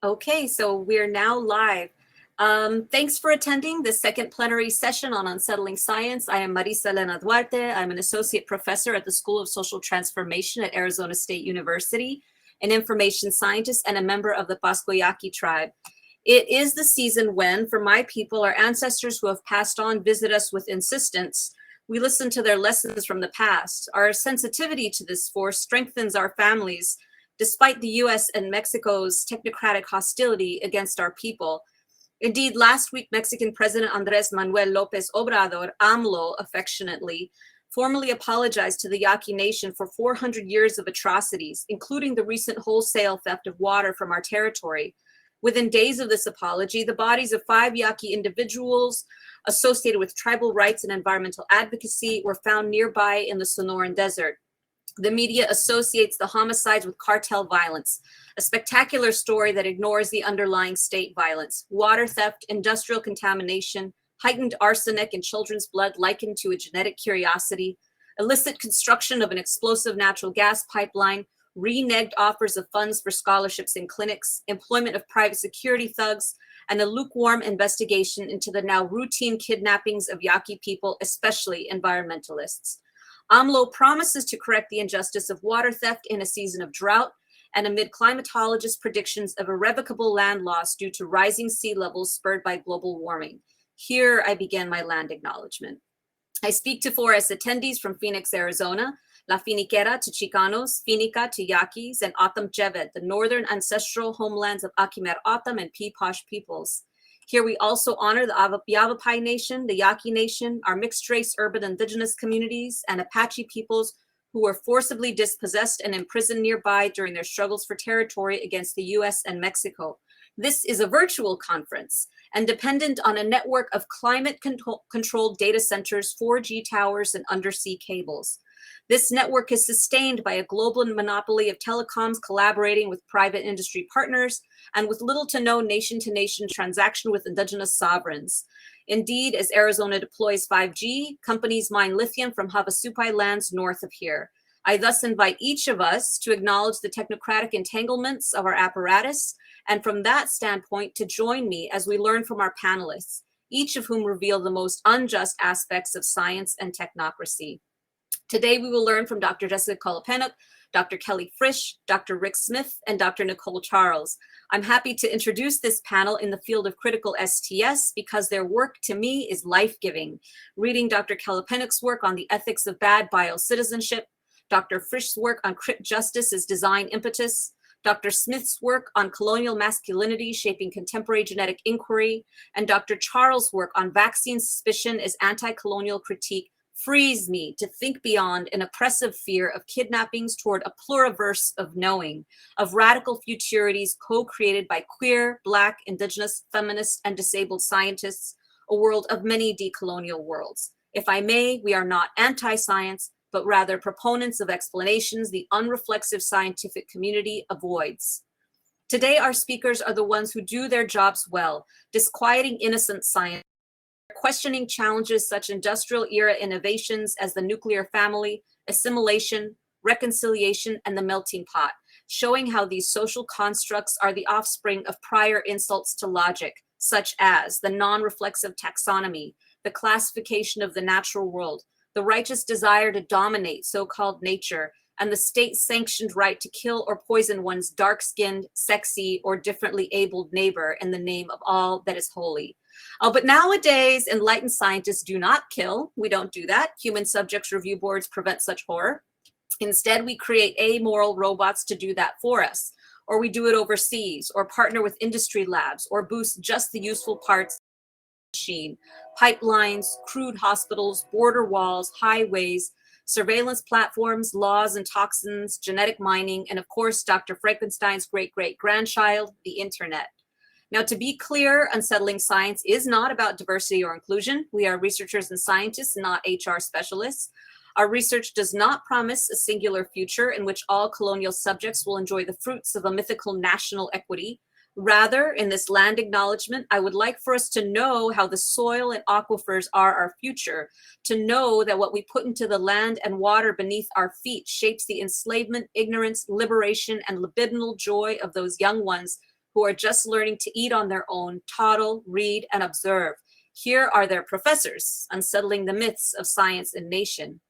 Okay, so we're now live. Thanks for attending the second plenary session on Unsettling Science. I am Marisa Elena Duarte. I'm an associate professor at the School of Social Transformation at Arizona State University, an information scientist, and a member of the Pasco Yaqui tribe. It is the season when, for my people, our ancestors who have passed on, visit us with insistence. We listen to their lessons from the past. Our sensitivity to this force strengthens our families, despite the US and Mexico's technocratic hostility against our people. Indeed, last week, Mexican President Andrés Manuel López Obrador, AMLO affectionately, formally apologized to the Yaqui Nation for 400 years of atrocities, including the recent wholesale theft of water from our territory. Within days of this apology, the bodies of 5 Yaqui individuals associated with tribal rights and environmental advocacy were found nearby in the Sonoran Desert. The media associates the homicides with cartel violence, a spectacular story that ignores the underlying state violence, water theft, industrial contamination, heightened arsenic in children's blood likened to a genetic curiosity, illicit construction of an explosive natural gas pipeline, reneged offers of funds for scholarships in clinics, employment of private security thugs, and a lukewarm investigation into the now routine kidnappings of Yaqui people, especially environmentalists. AMLO promises to correct the injustice of water theft in a season of drought and amid climatologists' predictions of irrevocable land loss due to rising sea levels spurred by global warming. Here I begin my land acknowledgement. I speak to forest attendees from Phoenix, Arizona, La Finiquera to Chicanos, Finica to Yaquis, and Otham Jevet, the northern ancestral homelands of Akimer Otham and Peeposh peoples. Here we also honor the Yavapai Nation, the Yaqui Nation, our mixed-race urban indigenous communities, and Apache peoples who were forcibly dispossessed and imprisoned nearby during their struggles for territory against the US and Mexico. This is a virtual conference and dependent on a network of climate-controlled data centers, 4G towers, and undersea cables. This network is sustained by a global monopoly of telecoms collaborating with private industry partners and with little to no nation-to-nation transaction with indigenous sovereigns. Indeed, as Arizona deploys 5G, companies mine lithium from Havasupai lands north of here. I thus invite each of us to acknowledge the technocratic entanglements of our apparatus, and from that standpoint to join me as we learn from our panelists, each of whom reveal the most unjust aspects of science and technocracy. Today, we will learn from Dr. Jessica Kolopenuk, Dr. Kelly Frisch, Dr. Rick Smith, and Dr. Nicole Charles. I'm happy to introduce this panel in the field of critical STS because their work to me is life-giving. Reading Dr. Kolopenuk's work on the ethics of bad biocitizenship, Dr. Frisch's work on crypt justice as design impetus, Dr. Smith's work on colonial masculinity shaping contemporary genetic inquiry, and Dr. Charles' work on vaccine suspicion as anti-colonial critique frees me to think beyond an oppressive fear of kidnappings toward a pluriverse of knowing, of radical futurities co-created by queer, Black, Indigenous, feminist, and disabled scientists, a world of many decolonial worlds. If I may, we are not anti-science, but rather proponents of explanations the unreflexive scientific community avoids. Today, our speakers are the ones who do their jobs well, disquieting innocent science, questioning challenges such industrial era innovations as the nuclear family, assimilation, reconciliation, and the melting pot, showing how these social constructs are the offspring of prior insults to logic, such as the non-reflexive taxonomy, the classification of the natural world, the righteous desire to dominate so-called nature, and the state-sanctioned right to kill or poison one's dark-skinned, sexy, or differently abled neighbor in the name of all that is holy. But nowadays, enlightened scientists do not kill. We don't do that. Human subjects review boards prevent such horror. Instead, we create amoral robots to do that for us, or we do it overseas, or partner with industry labs, or boost just the useful parts of the machine, pipelines, crude hospitals, border walls, highways, surveillance platforms, laws and toxins, genetic mining, and of course, Dr. Frankenstein's great-great-grandchild, the internet. Now, to be clear, Unsettling Science is not about diversity or inclusion. We are researchers and scientists, not HR specialists. Our research does not promise a singular future in which all colonial subjects will enjoy the fruits of a mythical national equity. Rather, in this land acknowledgement, I would like for us to know how the soil and aquifers are our future, to know that what we put into the land and water beneath our feet shapes the enslavement, ignorance, liberation, and libidinal joy of those young ones who are just learning to eat on their own, toddle, read, and observe. Here are their professors, unsettling the myths of science and nation.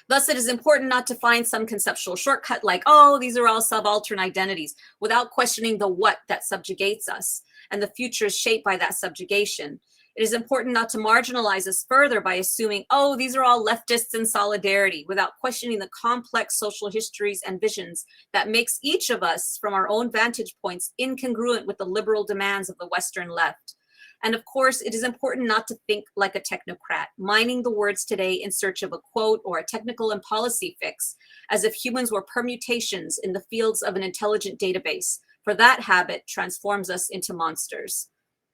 Thus, it is important not to find some conceptual shortcut like, oh, these are all subaltern identities, without questioning the what that subjugates us and the future is shaped by that subjugation. It is important not to marginalize us further by assuming, oh, these are all leftists in solidarity, without questioning the complex social histories and visions that makes each of us, from our own vantage points, incongruent with the liberal demands of the Western left. And of course, it is important not to think like a technocrat, mining the words today in search of a quote or a technical and policy fix, as if humans were permutations in the fields of an intelligent database, for that habit transforms us into monsters.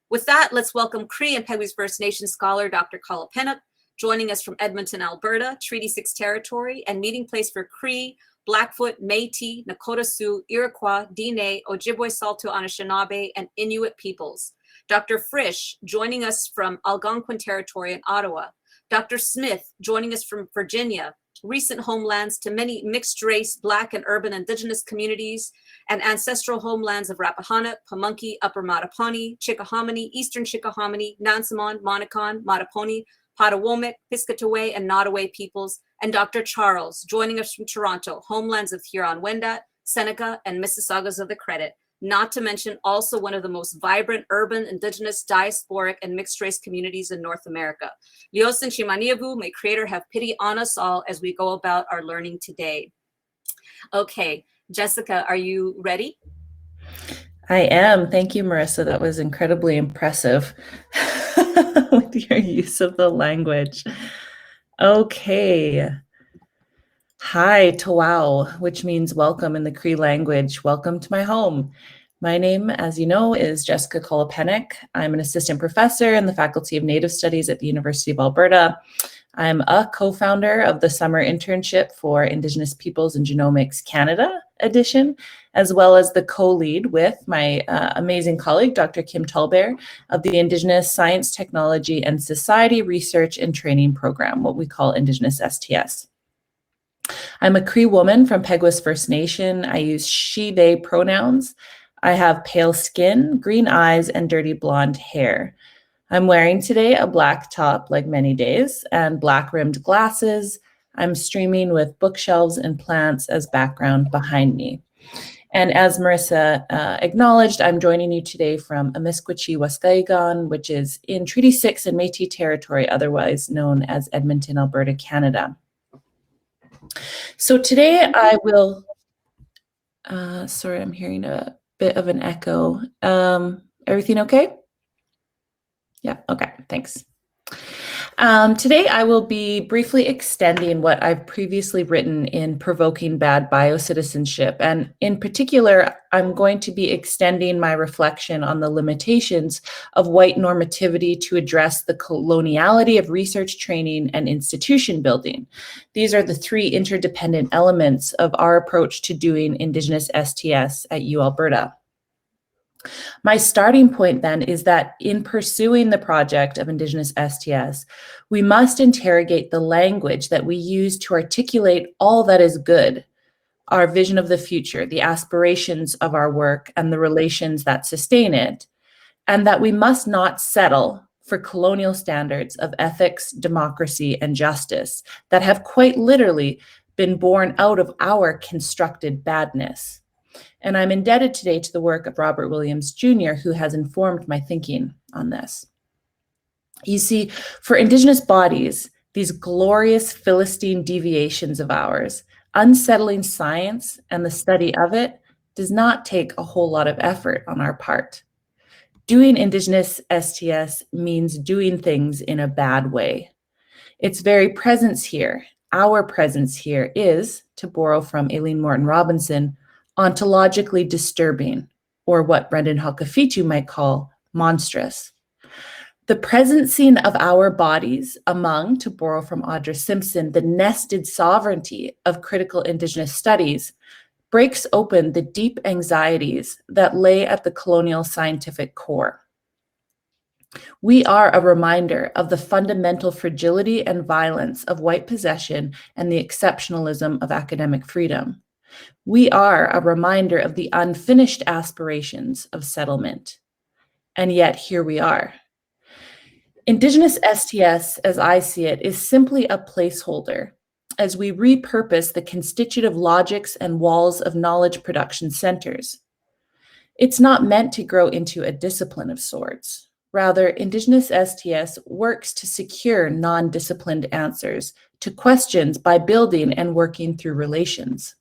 With that, let's welcome Cree and Peguis First Nation scholar Dr. Kalapenak, joining us from Edmonton, Alberta, Treaty 6 territory, and meeting place for Cree, Blackfoot, Métis, Nakota Sioux, Iroquois, Diné, Ojibwe, Saulteaux, Anishinaabe, and Inuit peoples. Dr. Frisch, joining us from Algonquin territory in Ottawa. Dr. Smith, joining us from Virginia, recent homelands to many mixed race, Black and urban Indigenous communities, and ancestral homelands of Rappahannock, Pamunkey, Upper Mattaponi, Chickahominy, Eastern Chickahominy, Nansemond, Monacan, Mattaponi, Potawatomi, Piscataway, and Nottoway peoples, and Dr. Charles, joining us from Toronto, homelands of Huron-Wendat, Seneca, and Mississaugas of the Credit, not to mention also one of the most vibrant urban, Indigenous, diasporic, and mixed-race communities in North America. Lios and Shimaniagu, may Creator have pity on us all as we go about our learning today. Okay, Jessica, are you ready? I am. Thank you, Marissa. That was incredibly impressive with your use of the language. Okay. Hi, Tawau, which means welcome in the Cree language. Welcome to my home. My name, as you know, is Jessica Kalapenak. I'm an assistant professor in the Faculty of Native Studies at the University of Alberta. I'm a co-founder of the Summer Internship for Indigenous Peoples and Genomics Canada edition, as well as the co-lead with my amazing colleague, Dr. Kim Talbert, of the Indigenous Science, Technology, and Society Research and Training Program, what we call Indigenous STS. I'm a Cree woman from Peguis First Nation. I use she, they pronouns. I have pale skin, green eyes, and dirty blonde hair. I'm wearing today a black top like many days and black rimmed glasses. I'm streaming with bookshelves and plants as background behind me. And as Marissa acknowledged, I'm joining you today from Amiskwachee, Waskahigon, which is in Treaty 6 and Métis territory, otherwise known as Edmonton, Alberta, Canada. So today I will, sorry, I'm hearing a bit of an echo. Everything okay? Yeah, okay, thanks. Today I will be briefly extending what I've previously written in Provoking Bad Biocitizenship. And in particular, I'm going to be extending my reflection on the limitations of white normativity to address the coloniality of research training and institution building. These are the three interdependent elements of our approach to doing Indigenous STS at U Alberta. My starting point then is that in pursuing the project of Indigenous STS, we must interrogate the language that we use to articulate all that is good, our vision of the future, the aspirations of our work, and the relations that sustain it, and that we must not settle for colonial standards of ethics, democracy, and justice that have quite literally been born out of our constructed badness. And I'm indebted today to the work of Robert Williams Jr., who has informed my thinking on this. You see, for Indigenous bodies, these glorious Philistine deviations of ours, unsettling science and the study of it does not take a whole lot of effort on our part. Doing Indigenous STS means doing things in a bad way. Its very presence here, our presence here, is, to borrow from Aileen Morton Robinson, ontologically disturbing, or what Brendan Hakafitu might call monstrous. The presencing of our bodies among, to borrow from Audra Simpson, the nested sovereignty of critical Indigenous studies breaks open the deep anxieties that lay at the colonial scientific core. We are a reminder of the fundamental fragility and violence of white possession and the exceptionalism of academic freedom. We are a reminder of the unfinished aspirations of settlement. And yet here we are. Indigenous STS, as I see it, is simply a placeholder as we repurpose the constitutive logics and walls of knowledge production centers. It's not meant to grow into a discipline of sorts. Rather, Indigenous STS works to secure non-disciplined answers to questions by building and working through relations.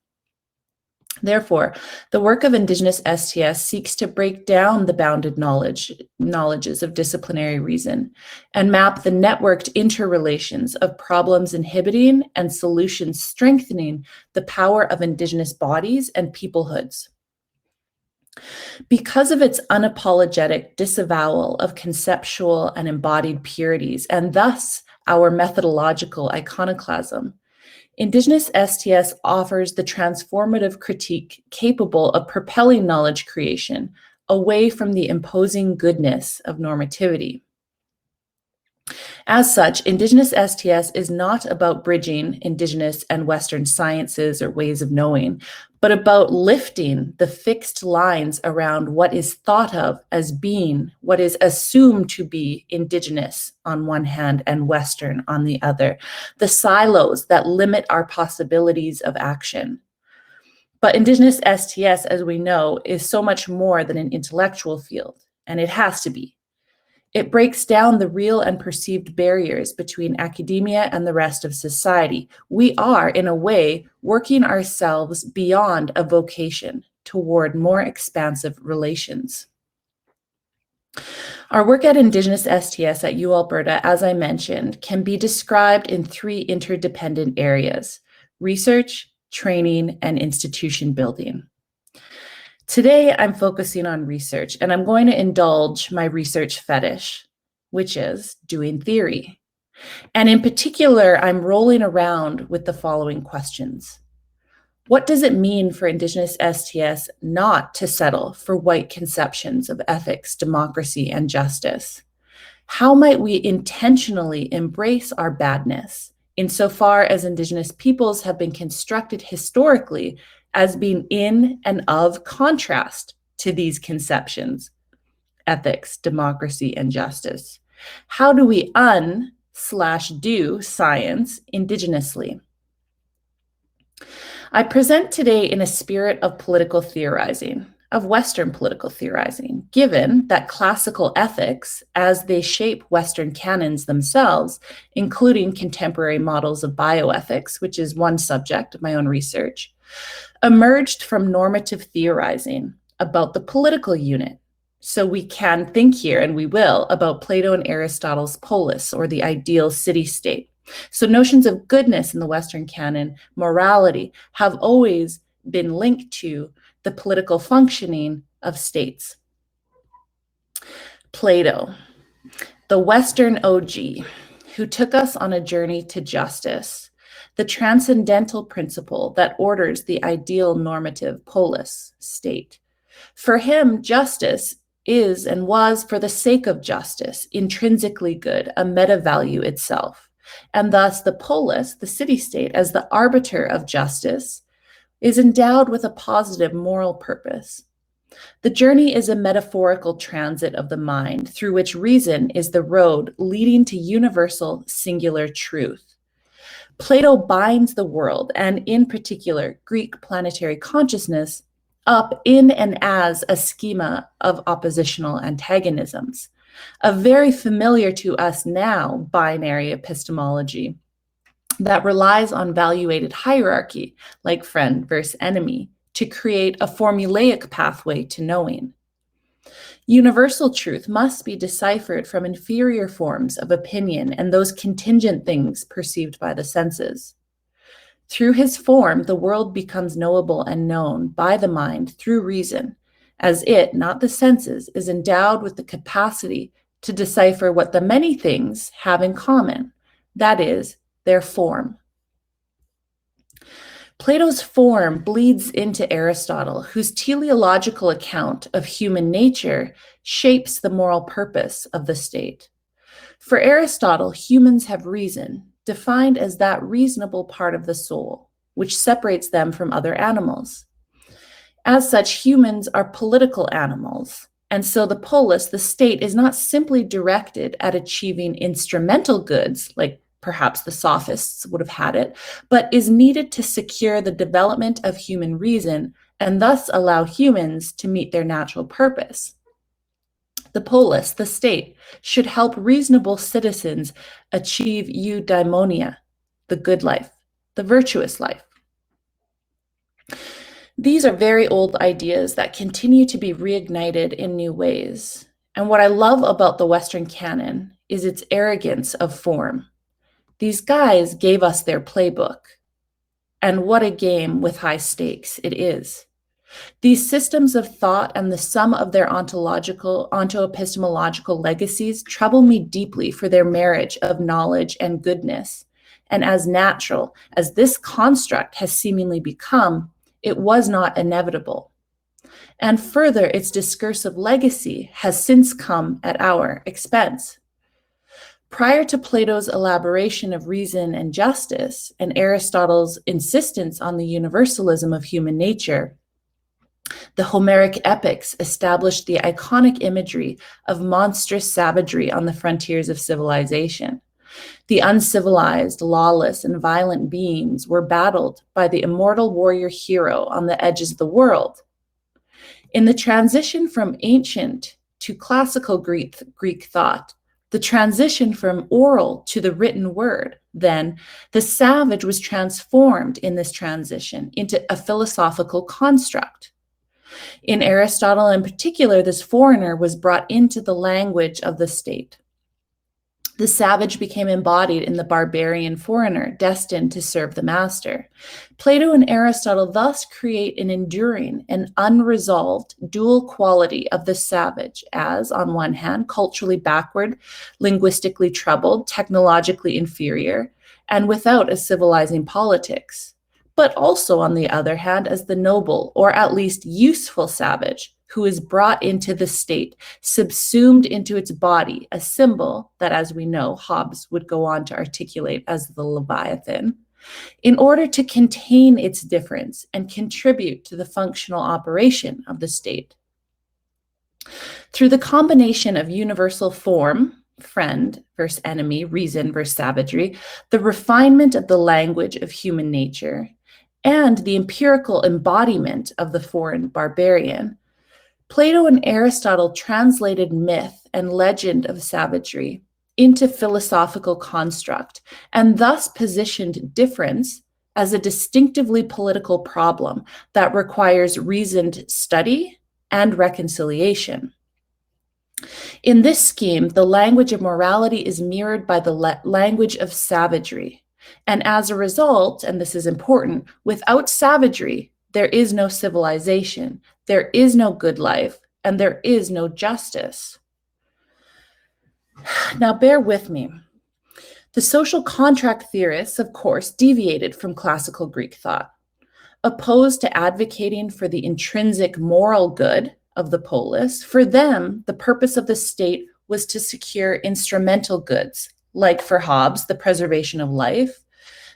Therefore, the work of Indigenous STS seeks to break down the bounded knowledges of disciplinary reason and map the networked interrelations of problems inhibiting and solutions strengthening the power of Indigenous bodies and peoplehoods. Because of its unapologetic disavowal of conceptual and embodied purities, and thus our methodological iconoclasm, Indigenous STS offers the transformative critique capable of propelling knowledge creation away from the imposing goodness of normativity. As such, Indigenous STS is not about bridging Indigenous and Western sciences or ways of knowing, but about lifting the fixed lines around what is thought of as being, what is assumed to be Indigenous on one hand and Western on the other, the silos that limit our possibilities of action. But Indigenous STS, as we know, is so much more than an intellectual field, and it has to be. It breaks down the real and perceived barriers between academia and the rest of society. We are, in a way, working ourselves beyond a vocation toward more expansive relations. Our work at Indigenous STS at U Alberta, as I mentioned, can be described in three interdependent areas: research, training, and institution building. Today, I'm focusing on research, and I'm going to indulge my research fetish, which is doing theory. And in particular, I'm rolling around with the following questions. What does it mean for Indigenous STS not to settle for white conceptions of ethics, democracy, and justice? How might we intentionally embrace our badness insofar as Indigenous peoples have been constructed historically as being in and of contrast to these conceptions, ethics, democracy, and justice? How do we do science indigenously? I present today in a spirit of political theorizing, of Western political theorizing, given that classical ethics, as they shape Western canons themselves, including contemporary models of bioethics, which is one subject of my own research, emerged from normative theorizing about the political unit. So we can think here, and we will, about Plato and Aristotle's polis, or the ideal city-state. So notions of goodness in the Western canon, morality, have always been linked to the political functioning of states. Plato, the Western OG, who took us on a journey to justice, the transcendental principle that orders the ideal normative polis, state. For him, justice is and was, for the sake of justice, intrinsically good, a meta-value itself. And thus the polis, the city-state, as the arbiter of justice, is endowed with a positive moral purpose. The journey is a metaphorical transit of the mind through which reason is the road leading to universal singular truth. Plato binds the world, and in particular Greek planetary consciousness, up in and as a schema of oppositional antagonisms, a very familiar to us now binary epistemology that relies on valuated hierarchy, like friend versus enemy, to create a formulaic pathway to knowing. Universal truth must be deciphered from inferior forms of opinion and those contingent things perceived by the senses. Through his form, the world becomes knowable and known by the mind through reason, as it, not the senses, is endowed with the capacity to decipher what the many things have in common, that is, their form. Plato's form bleeds into Aristotle, whose teleological account of human nature shapes the moral purpose of the state. For Aristotle, humans have reason, defined as that reasonable part of the soul, which separates them from other animals. As such, humans are political animals, and so the polis, the state, is not simply directed at achieving instrumental goods, like perhaps the sophists would have had it, but is needed to secure the development of human reason and thus allow humans to meet their natural purpose. The polis, the state, should help reasonable citizens achieve eudaimonia, the good life, the virtuous life. These are very old ideas that continue to be reignited in new ways. And what I love about the Western canon is its arrogance of form. These guys gave us their playbook. And what a game with high stakes it is. These systems of thought and the sum of their onto-epistemological legacies trouble me deeply for their marriage of knowledge and goodness. And as natural as this construct has seemingly become, it was not inevitable. And further, its discursive legacy has since come at our expense. Prior to Plato's elaboration of reason and justice and Aristotle's insistence on the universalism of human nature, the Homeric epics established the iconic imagery of monstrous savagery on the frontiers of civilization. The uncivilized, lawless, and violent beings were battled by the immortal warrior hero on the edges of the world. In the transition from ancient to classical Greek thought, the transition from oral to the written word, then, the savage was transformed in this transition into a philosophical construct. In Aristotle in particular, this foreigner was brought into the language of the state. The savage became embodied in the barbarian foreigner, destined to serve the master. Plato and Aristotle thus create an enduring and unresolved dual quality of the savage as, on one hand, culturally backward, linguistically troubled, technologically inferior, and without a civilizing politics, but also, on the other hand, as the noble, or at least useful savage, who is brought into the state, subsumed into its body, a symbol that, as we know, Hobbes would go on to articulate as the Leviathan, in order to contain its difference and contribute to the functional operation of the state. Through the combination of universal form, friend versus enemy, reason versus savagery, the refinement of the language of human nature, and the empirical embodiment of the foreign barbarian, Plato and Aristotle translated myth and legend of savagery into philosophical construct, and thus positioned difference as a distinctively political problem that requires reasoned study and reconciliation. In this scheme, the language of morality is mirrored by the language of savagery. And as a result, and this is important, without savagery, there is no civilization, there is no good life, and there is no justice. Now, bear with me. The social contract theorists, of course, deviated from classical Greek thought. Opposed to advocating for the intrinsic moral good of the polis, for them, the purpose of the state was to secure instrumental goods, like for Hobbes, the preservation of life,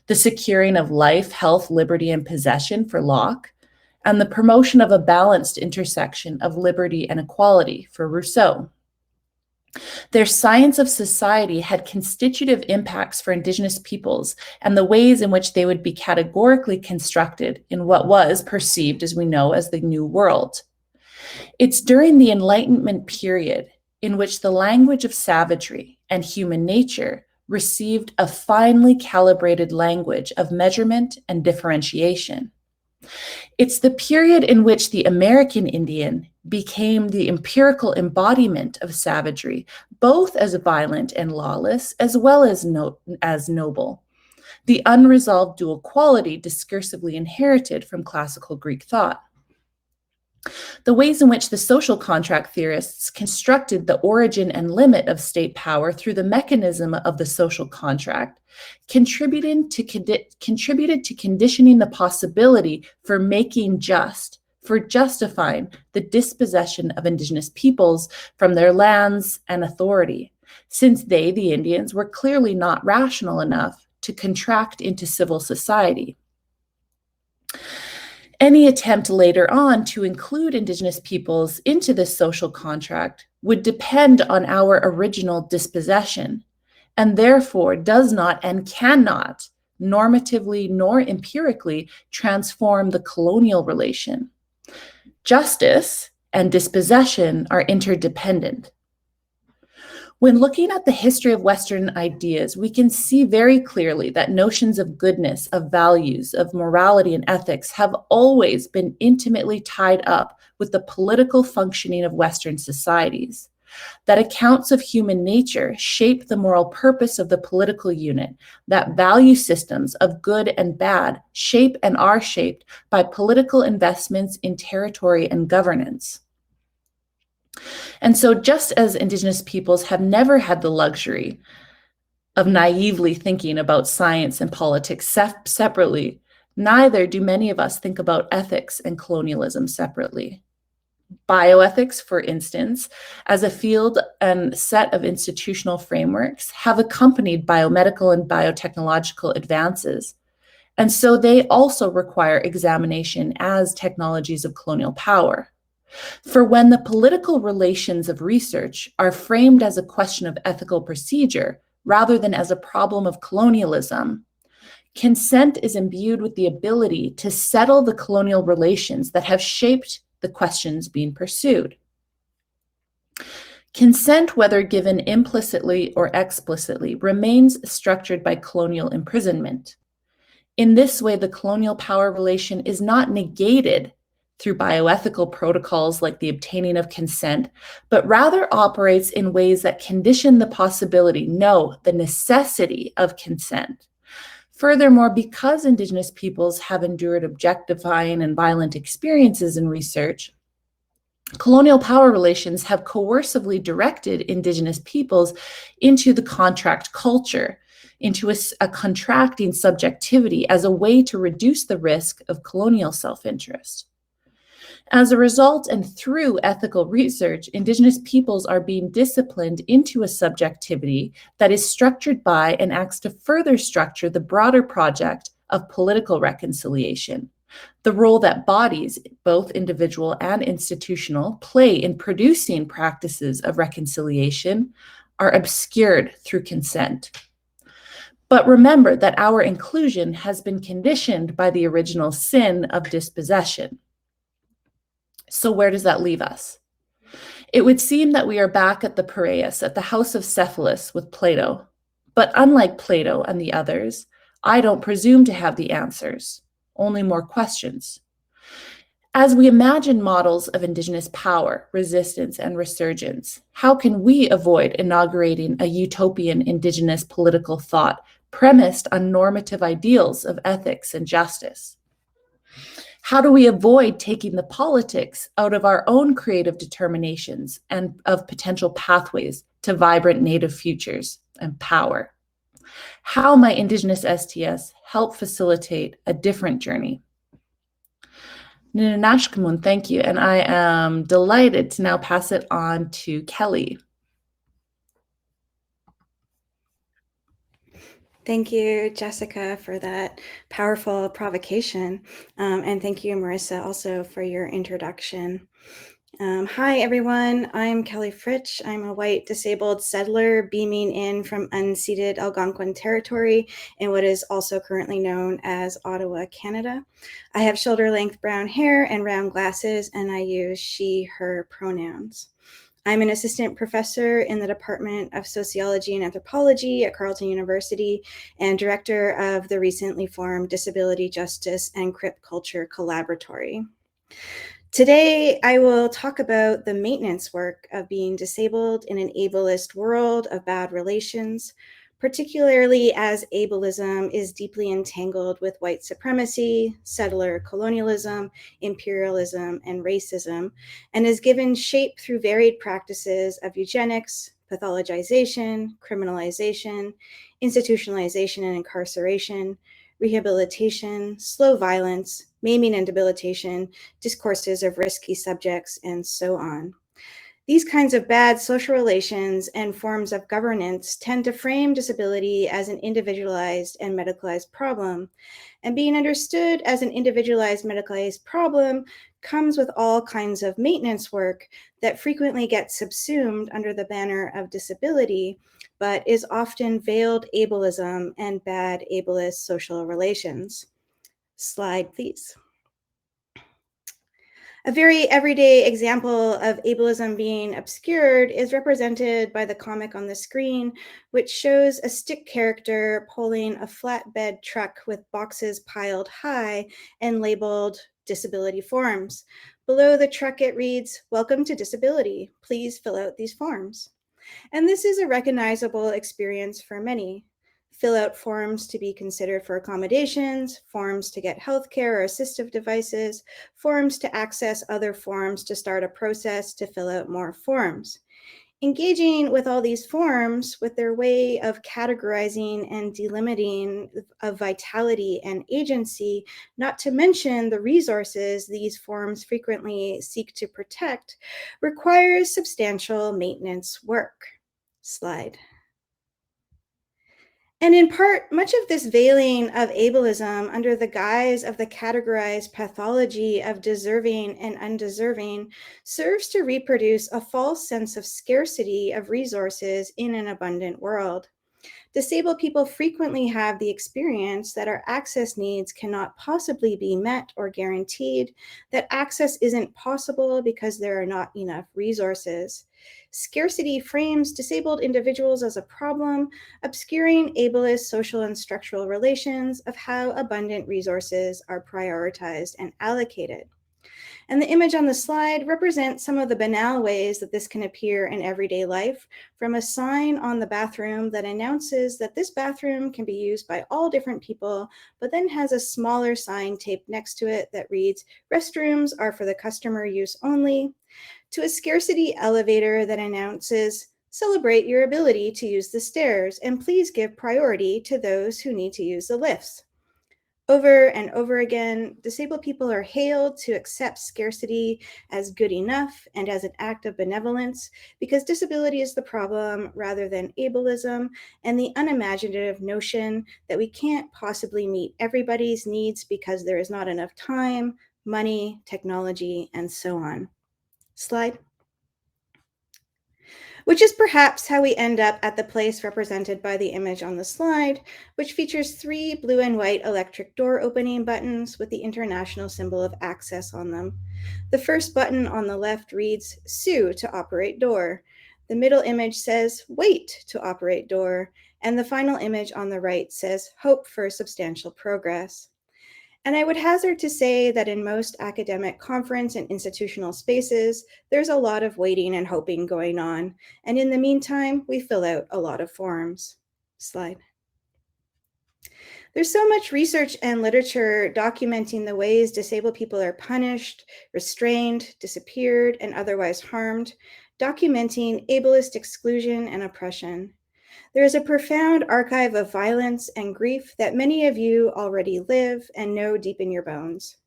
the securing of life, health, liberty, and possession for Locke, and the promotion of a balanced intersection of liberty and equality for Rousseau. Their science of society had constitutive impacts for Indigenous peoples and the ways in which they would be categorically constructed in what was perceived, as we know, as the New World. It's during the Enlightenment period in which the language of savagery and human nature received a finely calibrated language of measurement and differentiation. It's the period in which the American Indian became the empirical embodiment of savagery, both as violent and lawless, as well as noble, the unresolved dual quality discursively inherited from classical Greek thought. The ways in which the social contract theorists constructed the origin and limit of state power through the mechanism of the social contract contributed to conditioning the possibility for making just, for justifying the dispossession of Indigenous peoples from their lands and authority, since they, the Indians, were clearly not rational enough to contract into civil society. Any attempt later on to include Indigenous peoples into this social contract would depend on our original dispossession, and therefore does not and cannot normatively nor empirically transform the colonial relation. Justice and dispossession are interdependent. When looking at the history of Western ideas, we can see very clearly that notions of goodness, of values, of morality and ethics have always been intimately tied up with the political functioning of Western societies. That accounts of human nature shape the moral purpose of the political unit, that value systems of good and bad shape and are shaped by political investments in territory and governance. And so just as Indigenous peoples have never had the luxury of naively thinking about science and politics separately, neither do many of us think about ethics and colonialism separately. Bioethics, for instance, as a field and set of institutional frameworks, have accompanied biomedical and biotechnological advances. And so they also require examination as technologies of colonial power. For when the political relations of research are framed as a question of ethical procedure rather than as a problem of colonialism, consent is imbued with the ability to settle the colonial relations that have shaped the questions being pursued. Consent, whether given implicitly or explicitly, remains structured by colonial imprisonment. In this way, the colonial power relation is not negated through bioethical protocols like the obtaining of consent, but rather operates in ways that condition the possibility, no, the necessity of consent. Furthermore, because Indigenous peoples have endured objectifying and violent experiences in research, colonial power relations have coercively directed Indigenous peoples into the contract culture, into a contracting subjectivity as a way to reduce the risk of colonial self-interest. As a result, and through ethical research, Indigenous peoples are being disciplined into a subjectivity that is structured by and acts to further structure the broader project of political reconciliation. The role that bodies, both individual and institutional, play in producing practices of reconciliation are obscured through consent. But remember that our inclusion has been conditioned by the original sin of dispossession. So where does that leave us? It would seem that we are back at the Piraeus, at the house of Cephalus with Plato. But unlike Plato and the others, I don't presume to have the answers, only more questions. As we imagine models of Indigenous power, resistance, and resurgence, how can we avoid inaugurating a utopian Indigenous political thought premised on normative ideals of ethics and justice? How do we avoid taking the politics out of our own creative determinations and of potential pathways to vibrant Native futures and power? How might Indigenous STS help facilitate a different journey? Ninanashkamun, thank you. And I am delighted to now pass it on to Kelly. Thank you, Jessica, for that powerful provocation. And thank you, Marissa, also for your introduction. Hi, everyone. I'm Kelly Fritsch. I'm a white disabled settler beaming in from unceded Algonquin territory in what is also currently known as Ottawa, Canada. I have shoulder-length brown hair and round glasses, and I use she, her pronouns. I'm an assistant professor in the Department of Sociology and Anthropology at Carleton University and director of the recently formed Disability Justice and Crip Culture Collaboratory. Today, I will talk about the maintenance work of being disabled in an ableist world of bad relations, particularly as ableism is deeply entangled with white supremacy, settler colonialism, imperialism, and racism, and is given shape through varied practices of eugenics, pathologization, criminalization, institutionalization and incarceration, rehabilitation, slow violence, maiming and debilitation, discourses of risky subjects, and so on. These kinds of bad social relations and forms of governance tend to frame disability as an individualized and medicalized problem. And being understood as an individualized medicalized problem comes with all kinds of maintenance work that frequently gets subsumed under the banner of disability, but is often veiled ableism and bad ableist social relations. Slide, please. A very everyday example of ableism being obscured is represented by the comic on the screen, which shows a stick character pulling a flatbed truck with boxes piled high and labeled disability forms. Below the truck, it reads, "Welcome to disability. Please fill out these forms." And this is a recognizable experience for many. Fill out forms to be considered for accommodations, forms to get healthcare or assistive devices, forms to access other forms to start a process to fill out more forms. Engaging with all these forms with their way of categorizing and delimiting of vitality and agency, not to mention the resources these forms frequently seek to protect, requires substantial maintenance work. Slide. And in part, much of this veiling of ableism under the guise of the categorized pathology of deserving and undeserving serves to reproduce a false sense of scarcity of resources in an abundant world. Disabled people frequently have the experience that our access needs cannot possibly be met or guaranteed, that access isn't possible because there are not enough resources. Scarcity frames disabled individuals as a problem, obscuring ableist social and structural relations of how abundant resources are prioritized and allocated. And the image on the slide represents some of the banal ways that this can appear in everyday life, from a sign on the bathroom that announces that this bathroom can be used by all different people, but then has a smaller sign taped next to it that reads, "Restrooms are for the customer use only," to a scarcity elevator that announces, "Celebrate your ability to use the stairs, and please give priority to those who need to use the lifts." Over and over again, disabled people are hailed to accept scarcity as good enough and as an act of benevolence because disability is the problem rather than ableism and the unimaginative notion that we can't possibly meet everybody's needs because there is not enough time, money, technology, and so on. Slide. Which is perhaps how we end up at the place represented by the image on the slide, which features 3 blue and white electric door opening buttons with the international symbol of access on them. The first button on the left reads, "Sue to operate door." The middle image says, "Wait to operate door." And the final image on the right says, "Hope for substantial progress." And I would hazard to say that in most academic conference and institutional spaces, there's a lot of waiting and hoping going on. And in the meantime, we fill out a lot of forms. Slide. There's so much research and literature documenting the ways disabled people are punished, restrained, disappeared, and otherwise harmed, documenting ableist exclusion and oppression. There is a profound archive of violence and grief that many of you already live and know deep in your bones.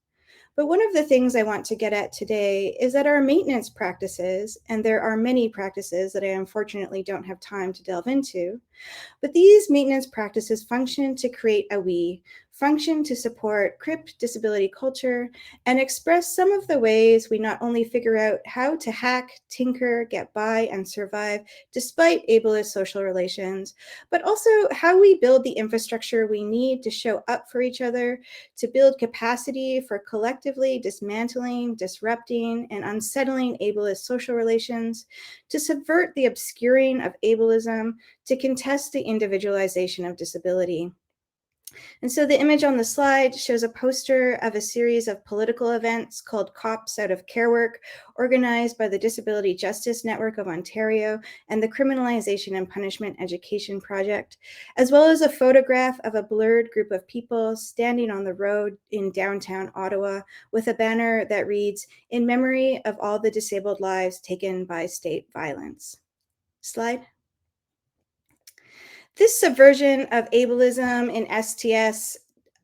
But one of the things I want to get at today is that our maintenance practices, and there are many practices that I unfortunately don't have time to delve into, but these maintenance practices function to create a we, function to support CRIP disability culture, and express some of the ways we not only figure out how to hack, tinker, get by, and survive despite ableist social relations, but also how we build the infrastructure we need to show up for each other, to build capacity for collectively dismantling, disrupting, and unsettling ableist social relations, to subvert the obscuring of ableism, to contest the individualization of disability. And so the image on the slide shows a poster of a series of political events called Cops Out of Care Work, organized by the Disability Justice Network of Ontario and the Criminalization and Punishment Education Project, as well as a photograph of a blurred group of people standing on the road in downtown Ottawa with a banner that reads, "In memory of all the disabled lives taken by state violence." Slide. This subversion of ableism in STS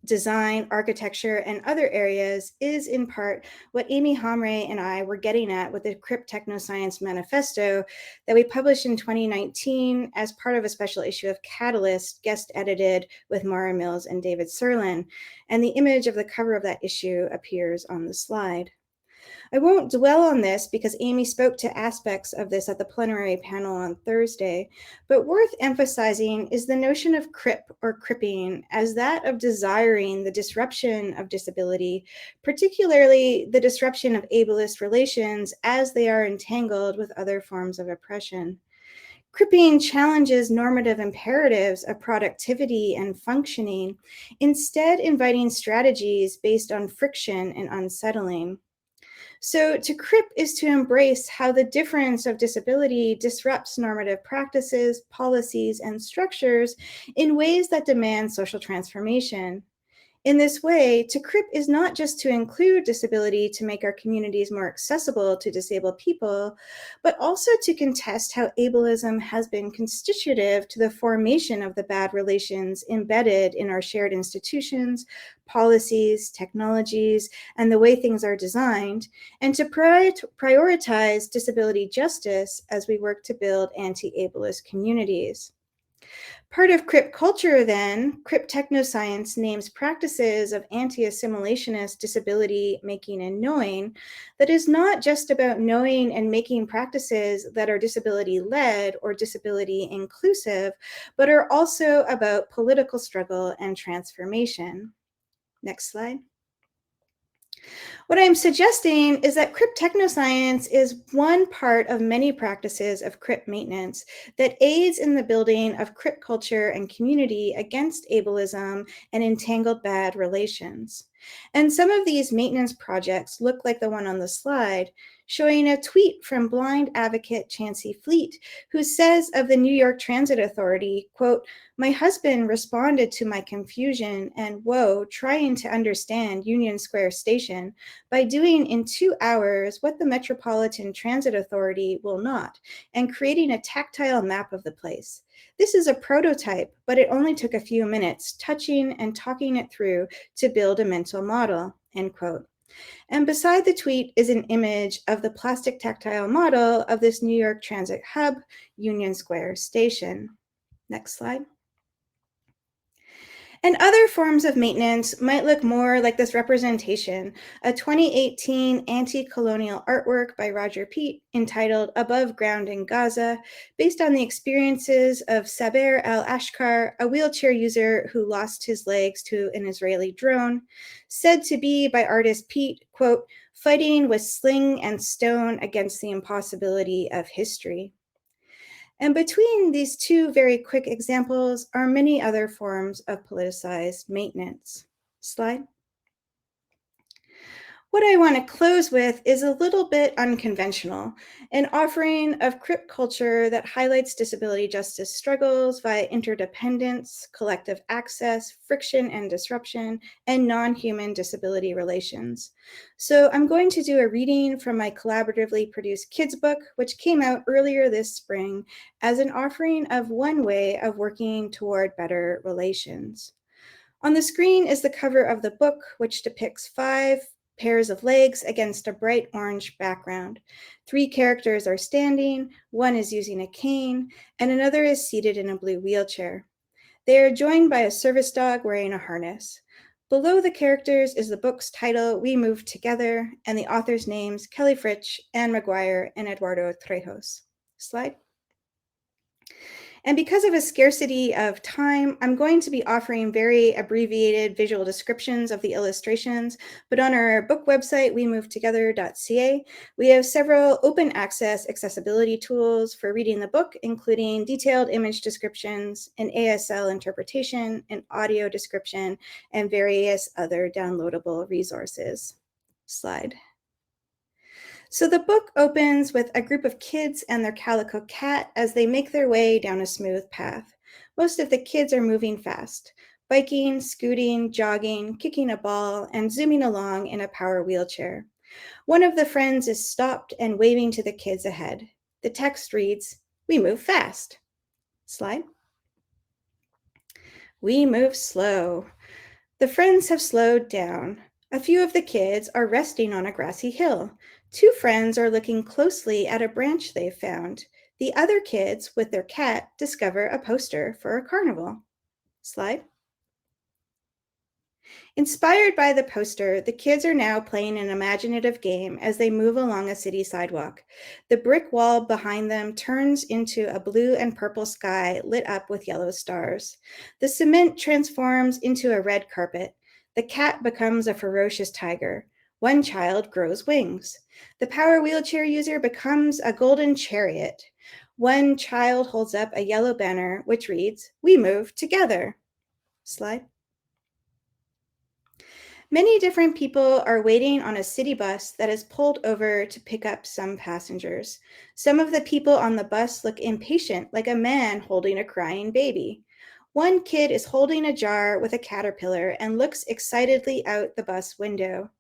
design, architecture, and other areas is in part what Amy Hamre and I were getting at with the Crip Technoscience Manifesto that we published in 2019 as part of a special issue of Catalyst, guest edited with Mara Mills and David Serlin. And the image of the cover of that issue appears on the slide. I won't dwell on this because Amy spoke to aspects of this at the plenary panel on Thursday, but worth emphasizing is the notion of crip or cripping as that of desiring the disruption of disability, particularly the disruption of ableist relations as they are entangled with other forms of oppression. Cripping challenges normative imperatives of productivity and functioning, instead inviting strategies based on friction and unsettling. So to crip is to embrace how the difference of disability disrupts normative practices, policies, and structures in ways that demand social transformation. In this way, to crip is not just to include disability to make our communities more accessible to disabled people, but also to contest how ableism has been constitutive to the formation of the bad relations embedded in our shared institutions, policies, technologies, and the way things are designed, and to prioritize disability justice as we work to build anti-ableist communities. Part of crip culture, then, crip technoscience names practices of anti-assimilationist disability making and knowing that is not just about knowing and making practices that are disability-led or disability-inclusive, but are also about political struggle and transformation. Next slide. What I'm suggesting is that crip technoscience is one part of many practices of crip maintenance that aids in the building of crip culture and community against ableism and entangled bad relations. And some of these maintenance projects look like the one on the slide, showing a tweet from blind advocate Chancey Fleet, who says of the New York Transit Authority, quote, "My husband responded to my confusion and woe trying to understand Union Square Station by doing in 2 hours what the Metropolitan Transit Authority will not, and creating a tactile map of the place. This is a prototype, but it only took a few minutes touching and talking it through to build a mental model," end quote. And beside the tweet is an image of the plastic tactile model of this New York Transit hub, Union Square Station. Next slide. And other forms of maintenance might look more like this representation, a 2018 anti-colonial artwork by Roger Peet entitled Above Ground in Gaza, based on the experiences of Saber al-Ashkar, a wheelchair user who lost his legs to an Israeli drone, said to be by artist Peet, quote, "fighting with sling and stone against the impossibility of history." And between these two very quick examples are many other forms of politicized maintenance. Slide. What I want to close with is a little bit unconventional, an offering of crip culture that highlights disability justice struggles via interdependence, collective access, friction and disruption, and non-human disability relations. So I'm going to do a reading from my collaboratively produced kids book, which came out earlier this spring as an offering of one way of working toward better relations. On the screen is the cover of the book, which depicts 5 pairs of legs against a bright orange background. 3 characters are standing, 1 is using a cane, and another is seated in a blue wheelchair. They are joined by a service dog wearing a harness. Below the characters is the book's title, We Move Together, and the authors' names, Kelly Fritsch, Anne McGuire, and Eduardo Trejos. Slide. And because of a scarcity of time, I'm going to be offering very abbreviated visual descriptions of the illustrations, but on our book website, wemovetogether.ca, we have several open access accessibility tools for reading the book, including detailed image descriptions, an ASL interpretation, an audio description, and various other downloadable resources. Slide. So the book opens with a group of kids and their calico cat as they make their way down a smooth path. Most of the kids are moving fast, biking, scooting, jogging, kicking a ball, and zooming along in a power wheelchair. One of the friends is stopped and waving to the kids ahead. The text reads, "We move fast." Slide. We move slow. The friends have slowed down. A few of the kids are resting on a grassy hill. Two friends are looking closely at a branch they've found. The other kids, with their cat, discover a poster for a carnival. Slide. Inspired by the poster, the kids are now playing an imaginative game as they move along a city sidewalk. The brick wall behind them turns into a blue and purple sky lit up with yellow stars. The cement transforms into a red carpet. The cat becomes a ferocious tiger. One child grows wings. The power wheelchair user becomes a golden chariot. One child holds up a yellow banner which reads, "We move together." Slide. Many different people are waiting on a city bus that is pulled over to pick up some passengers. Some of the people on the bus look impatient, like a man holding a crying baby. One kid is holding a jar with a caterpillar and looks excitedly out the bus window.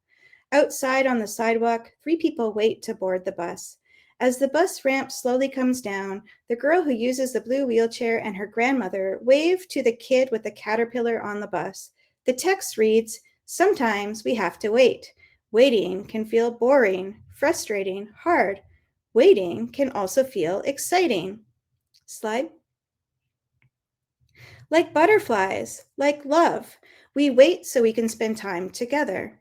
Outside on the sidewalk, 3 people wait to board the bus. As the bus ramp slowly comes down, the girl who uses the blue wheelchair and her grandmother wave to the kid with the caterpillar on the bus. The text reads, "Sometimes we have to wait. Waiting can feel boring, frustrating, hard. Waiting can also feel exciting." Slide. Like butterflies, like love, we wait so we can spend time together.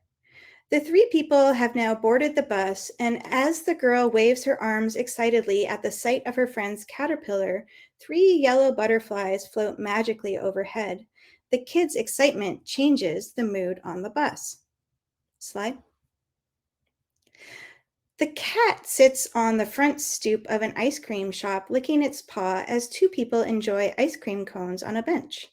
The 3 people have now boarded the bus, and as the girl waves her arms excitedly at the sight of her friend's caterpillar, 3 yellow butterflies float magically overhead. The kids' excitement changes the mood on the bus. Slide. The cat sits on the front stoop of an ice cream shop, licking its paw as 2 people enjoy ice cream cones on a bench.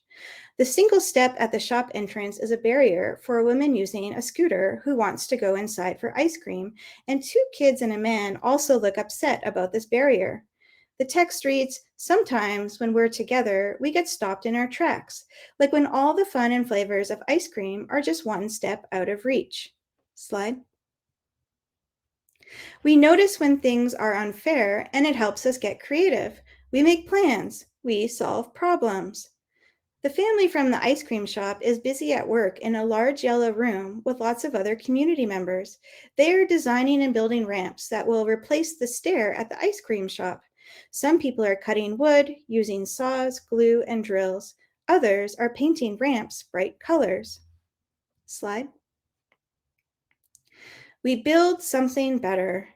The single step at the shop entrance is a barrier for a woman using a scooter who wants to go inside for ice cream, and 2 kids and a man also look upset about this barrier. The text reads, "Sometimes when we're together, we get stopped in our tracks, like when all the fun and flavors of ice cream are just one step out of reach." Slide. We notice when things are unfair, and it helps us get creative. We make plans. We solve problems. The family from the ice cream shop is busy at work in a large yellow room with lots of other community members. They are designing and building ramps that will replace the stair at the ice cream shop. Some people are cutting wood, using saws, glue, and drills. Others are painting ramps bright colors. Slide. We build something better.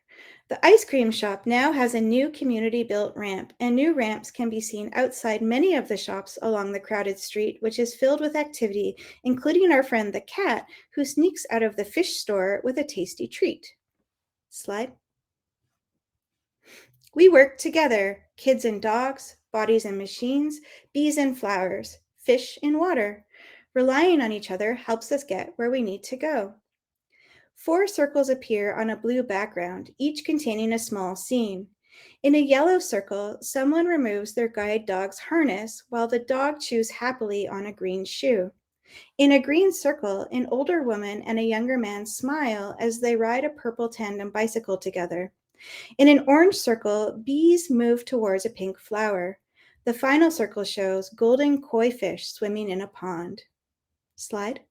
The ice cream shop now has a new community-built ramp, and new ramps can be seen outside many of the shops along the crowded street, which is filled with activity, including our friend the cat, who sneaks out of the fish store with a tasty treat. Slide. We work together, kids and dogs, bodies and machines, bees and flowers, fish in water. Relying on each other helps us get where we need to go. 4 circles appear on a blue background, each containing a small scene. In a yellow circle, someone removes their guide dog's harness while the dog chews happily on a green shoe. In a green circle, an older woman and a younger man smile as they ride a purple tandem bicycle together. In an orange circle, bees move towards a pink flower. The final circle shows golden koi fish swimming in a pond. Slide.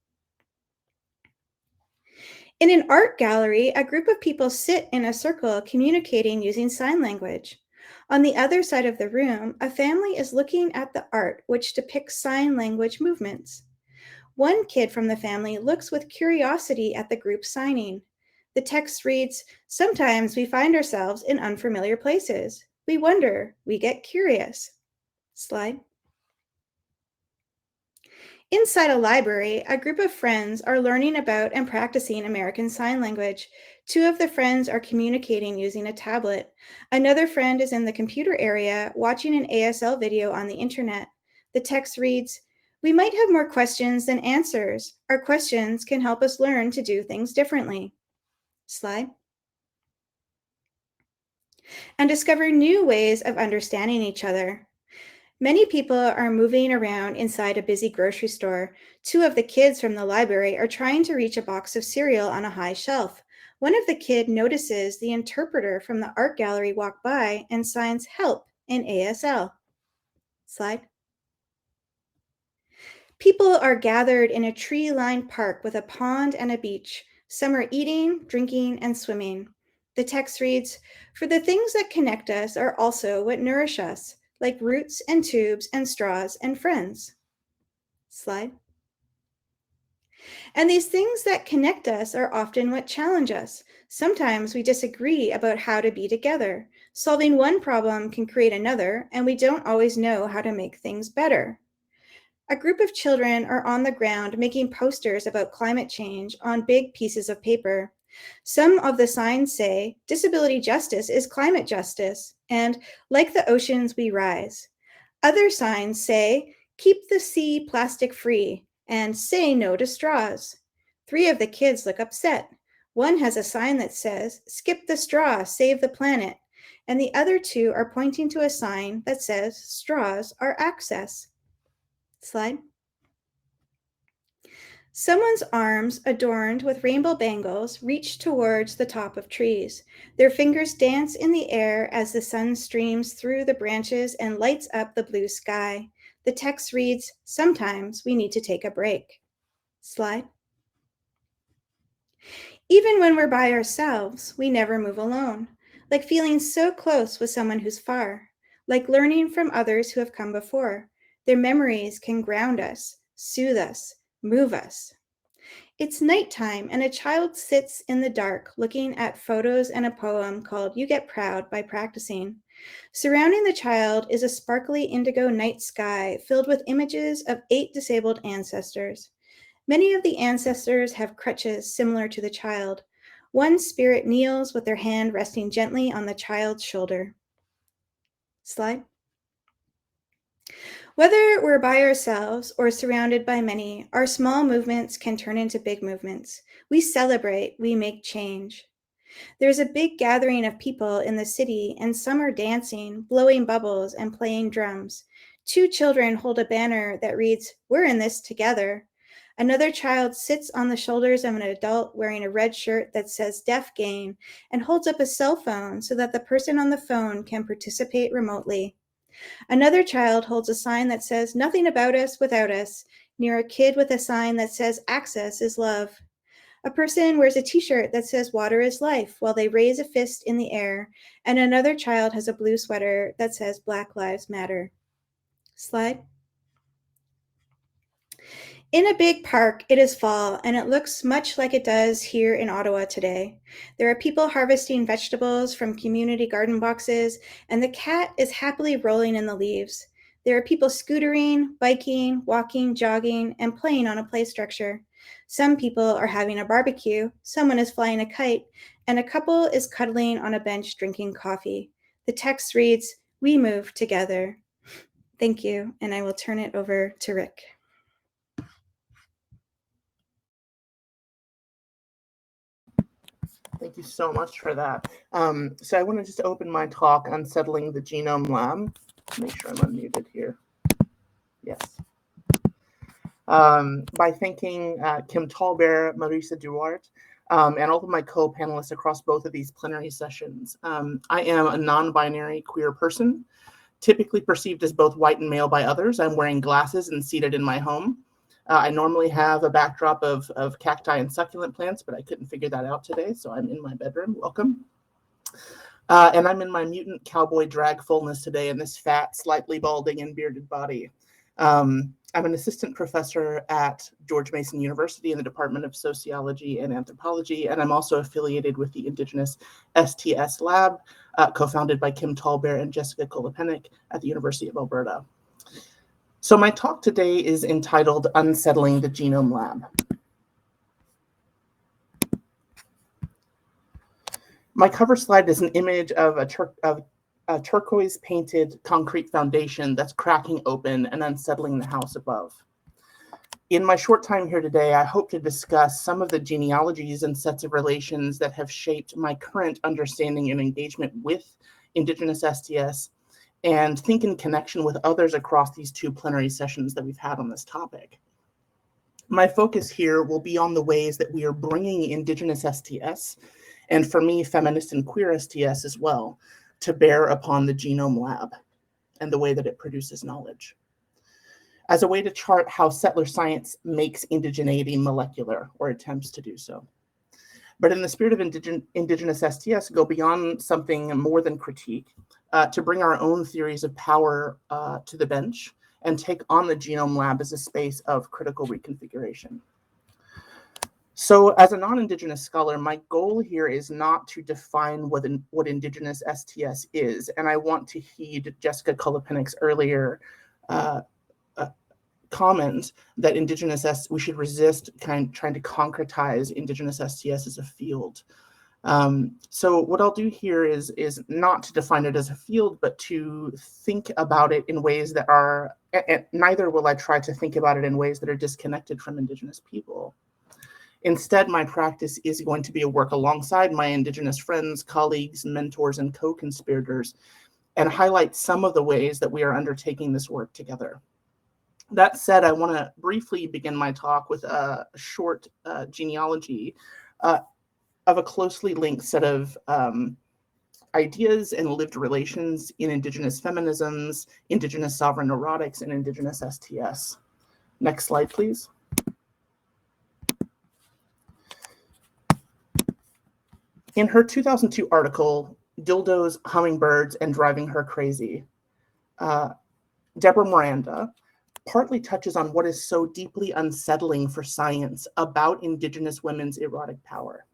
In an art gallery, a group of people sit in a circle communicating using sign language. On the other side of the room, a family is looking at the art which depicts sign language movements. One kid from the family looks with curiosity at the group signing. The text reads, "Sometimes we find ourselves in unfamiliar places. We wonder, we get curious." Slide. Inside a library, a group of friends are learning about and practicing American Sign Language. 2 of the friends are communicating using a tablet. Another friend is in the computer area watching an ASL video on the internet. The text reads, "We might have more questions than answers. Our questions can help us learn to do things differently." Slide. And discover new ways of understanding each other. Many people are moving around inside a busy grocery store. 2 of the kids from the library are trying to reach a box of cereal on a high shelf. One of the kids notices the interpreter from the art gallery walk by and signs "help" in ASL. Slide. People are gathered in a tree-lined park with a pond and a beach. Some are eating, drinking, and swimming. The text reads, "For the things that connect us are also what nourish us, like roots and tubes and straws and friends." Slide. And these things that connect us are often what challenge us. Sometimes we disagree about how to be together. Solving one problem can create another, and we don't always know how to make things better. A group of children are on the ground making posters about climate change on big pieces of paper. Some of the signs say, "Disability justice is climate justice," and "Like the oceans, we rise." Other signs say, "Keep the sea plastic free," and "Say no to straws." 3 of the kids look upset. One has a sign that says, "Skip the straw, save the planet," and the other 2 are pointing to a sign that says, "Straws are access." Slide. Someone's arms, adorned with rainbow bangles, reach towards the top of trees. Their fingers dance in the air as the sun streams through the branches and lights up the blue sky. The text reads, "Sometimes we need to take a break." Slide. Even when we're by ourselves, we never move alone, like feeling so close with someone who's far, like learning from others who have come before. Their memories can ground us, soothe us, move us. It's nighttime, and a child sits in the dark looking at photos and a poem called "You Get Proud" by Practicing. Surrounding the child is a sparkly indigo night sky filled with images of 8 disabled ancestors. Many of the ancestors have crutches similar to the child. One spirit kneels with their hand resting gently on the child's shoulder. Slide. Whether we're by ourselves or surrounded by many, our small movements can turn into big movements. We celebrate, we make change. There's a big gathering of people in the city, and some are dancing, blowing bubbles, and playing drums. 2 children hold a banner that reads, "We're in this together." Another child sits on the shoulders of an adult wearing a red shirt that says "Deaf Gain" and holds up a cell phone so that the person on the phone can participate remotely. Another child holds a sign that says "Nothing about us without us" near a kid with a sign that says "Access is love." A person wears a t-shirt that says "Water is life" while they raise a fist in the air, and another child has a blue sweater that says "Black Lives Matter." Slide. In a big park, it is fall, and it looks much like it does here in Ottawa today. There are people harvesting vegetables from community garden boxes, and the cat is happily rolling in the leaves. There are people scootering, biking, walking, jogging, and playing on a play structure. Some people are having a barbecue, someone is flying a kite, and a couple is cuddling on a bench drinking coffee. The text reads, "We move together." Thank you, and I will turn it over to Rick. Thank you so much for that. So I want to just open my talk, Unsettling the Genome Lab. Make sure I'm unmuted here. Yes. By thanking Kim Tallbear, Marisa Duarte, and all of my co-panelists across both of these plenary sessions. I am a non-binary queer person, typically perceived as both white and male by others. I'm wearing glasses and seated in my home. I normally have a backdrop of cacti and succulent plants, but I couldn't figure that out today, so I'm in my bedroom. Welcome. And I'm in my mutant cowboy drag fullness today in this fat, slightly balding and bearded body. I'm an assistant professor at George Mason University in the Department of Sociology and Anthropology, and I'm also affiliated with the Indigenous STS Lab, co-founded by Kim Tallbear and Jessica Kolopenik at the University of Alberta. So my talk today is entitled Unsettling the Genome Lab. My cover slide is an image of a turquoise painted concrete foundation that's cracking open and unsettling the house above. In my short time here today, I hope to discuss some of the genealogies and sets of relations that have shaped my current understanding and engagement with Indigenous STS, and think in connection with others across these 2 plenary sessions that we've had on this topic. My focus here will be on the ways that we are bringing Indigenous STS, and for me, feminist and queer STS as well, to bear upon the Genome Lab and the way that it produces knowledge. as a way to chart how settler science makes indigeneity molecular or attempts to do so. But in the spirit of indigenous STS, go beyond something more than critique to bring our own theories of power to the bench and take on the Genome Lab as a space of critical reconfiguration. So as a non-Indigenous scholar, my goal here is not to define what Indigenous STS is, and I want to heed Jessica Kolopenek's earlier comment that we should resist trying to concretize Indigenous STS as a field. So what I'll do here is not to define it as a field, but to think about it in ways that are, and neither will I try to think about it in ways that are disconnected from Indigenous people. Instead, my practice is going to be a work alongside my Indigenous friends, colleagues, mentors, and co-conspirators, and highlight some of the ways that we are undertaking this work together. That said, I want to briefly begin my talk with a short genealogy of a closely linked set of ideas and lived relations in Indigenous feminisms, Indigenous sovereign neurotics, and Indigenous STS. Next slide, please. In her 2002 article, Dildos, Hummingbirds, and Driving Her Crazy, Deborah Miranda partly touches on what is so deeply unsettling for science about Indigenous women's erotic power.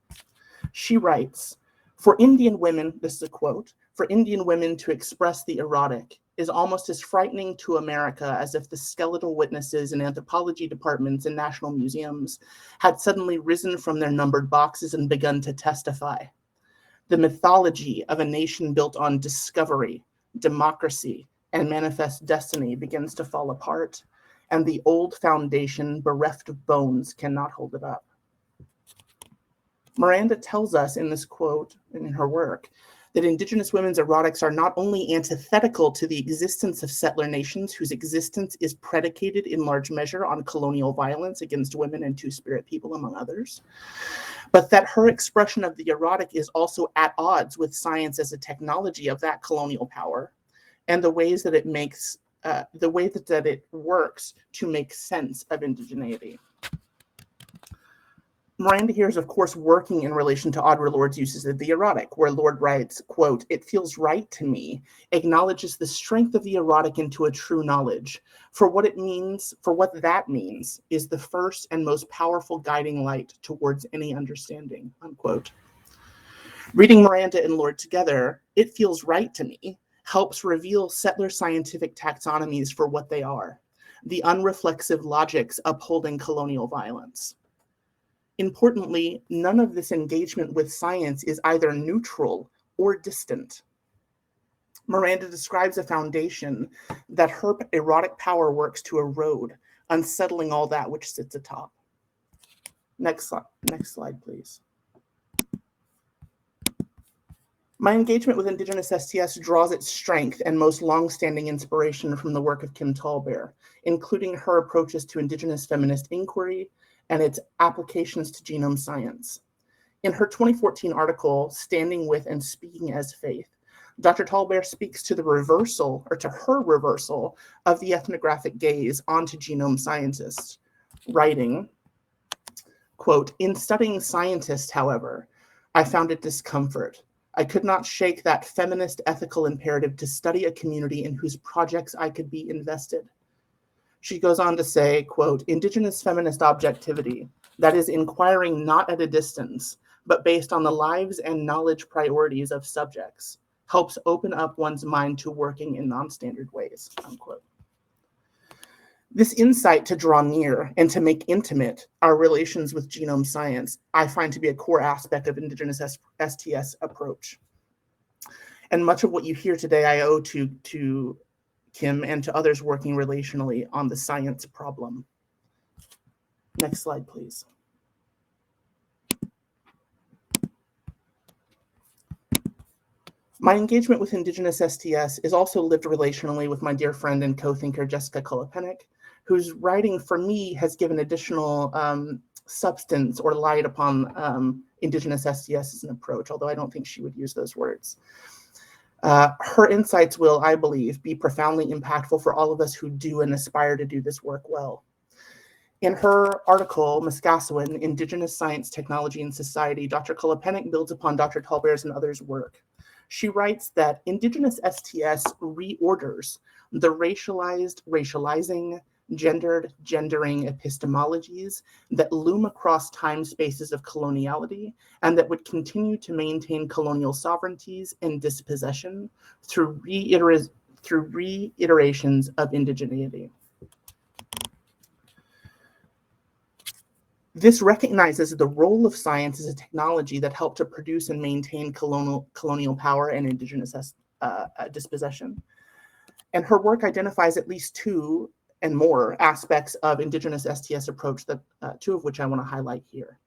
She writes, for Indian women, this is a quote, for Indian women to express the erotic is almost as frightening to America as if the skeletal witnesses in anthropology departments and national museums had suddenly risen from their numbered boxes and begun to testify. The mythology of a nation built on discovery, democracy, and manifest destiny begins to fall apart, and the old foundation, bereft of bones, cannot hold it up. Miranda tells us in this quote, in her work, that Indigenous women's erotics are not only antithetical to the existence of settler nations whose existence is predicated in large measure on colonial violence against women and Two-Spirit people, among others, but that her expression of the erotic is also at odds with science as a technology of that colonial power, and the ways that it makes, the way that it works to make sense of indigeneity. Miranda here is, of course, working in relation to Audre Lorde's uses of the erotic, where Lorde writes, quote, "It feels right to me," acknowledges the strength of the erotic into a true knowledge. For what that means is the first and most powerful guiding light towards any understanding, unquote. Reading Miranda and Lorde together, "It feels right to me," helps reveal settler scientific taxonomies for what they are, the unreflexive logics upholding colonial violence. Importantly, none of this engagement with science is either neutral or distant. Miranda describes a foundation that her erotic power works to erode, unsettling all that which sits atop. Next slide, please. My engagement with Indigenous STS draws its strength and most long-standing inspiration from the work of Kim Tallbear, including her approaches to Indigenous feminist inquiry and its applications to genome science. In her 2014 article, Standing with and Speaking as Faith, Dr. Tallbear speaks to the reversal, or to her reversal, of the ethnographic gaze onto genome scientists, writing, quote, "In studying scientists, however, I found it discomfort. I could not shake that feminist ethical imperative to study a community in whose projects I could be invested." She goes on to say, quote, "Indigenous feminist objectivity, that is inquiring not at a distance, but based on the lives and knowledge priorities of subjects, helps open up one's mind to working in non-standard ways," unquote. This insight to draw near and to make intimate our relations with genome science, I find to be a core aspect of Indigenous STS approach. And much of what you hear today I owe to Kim and to others working relationally on the science problem. Next slide, please. My engagement with Indigenous STS is also lived relationally with my dear friend and co-thinker Jessica Kolopenek, whose writing for me has given additional substance or light upon Indigenous STS as an approach, although I don't think she would use those words. Her insights will, I believe, be profoundly impactful for all of us who do and aspire to do this work well. In her article, Muscaswin, Indigenous Science, Technology, and Society, Dr. Kolopenik builds upon Dr. Tallbear's and others' work. She writes that Indigenous STS reorders the racializing, gendered, gendering epistemologies that loom across time spaces of coloniality and that would continue to maintain colonial sovereignties and dispossession through reiterations of indigeneity. This recognizes the role of science as a technology that helped to produce and maintain colonial power and indigenous dispossession. And her work identifies at least two and more aspects of Indigenous STS approach, that two of which I want to highlight here.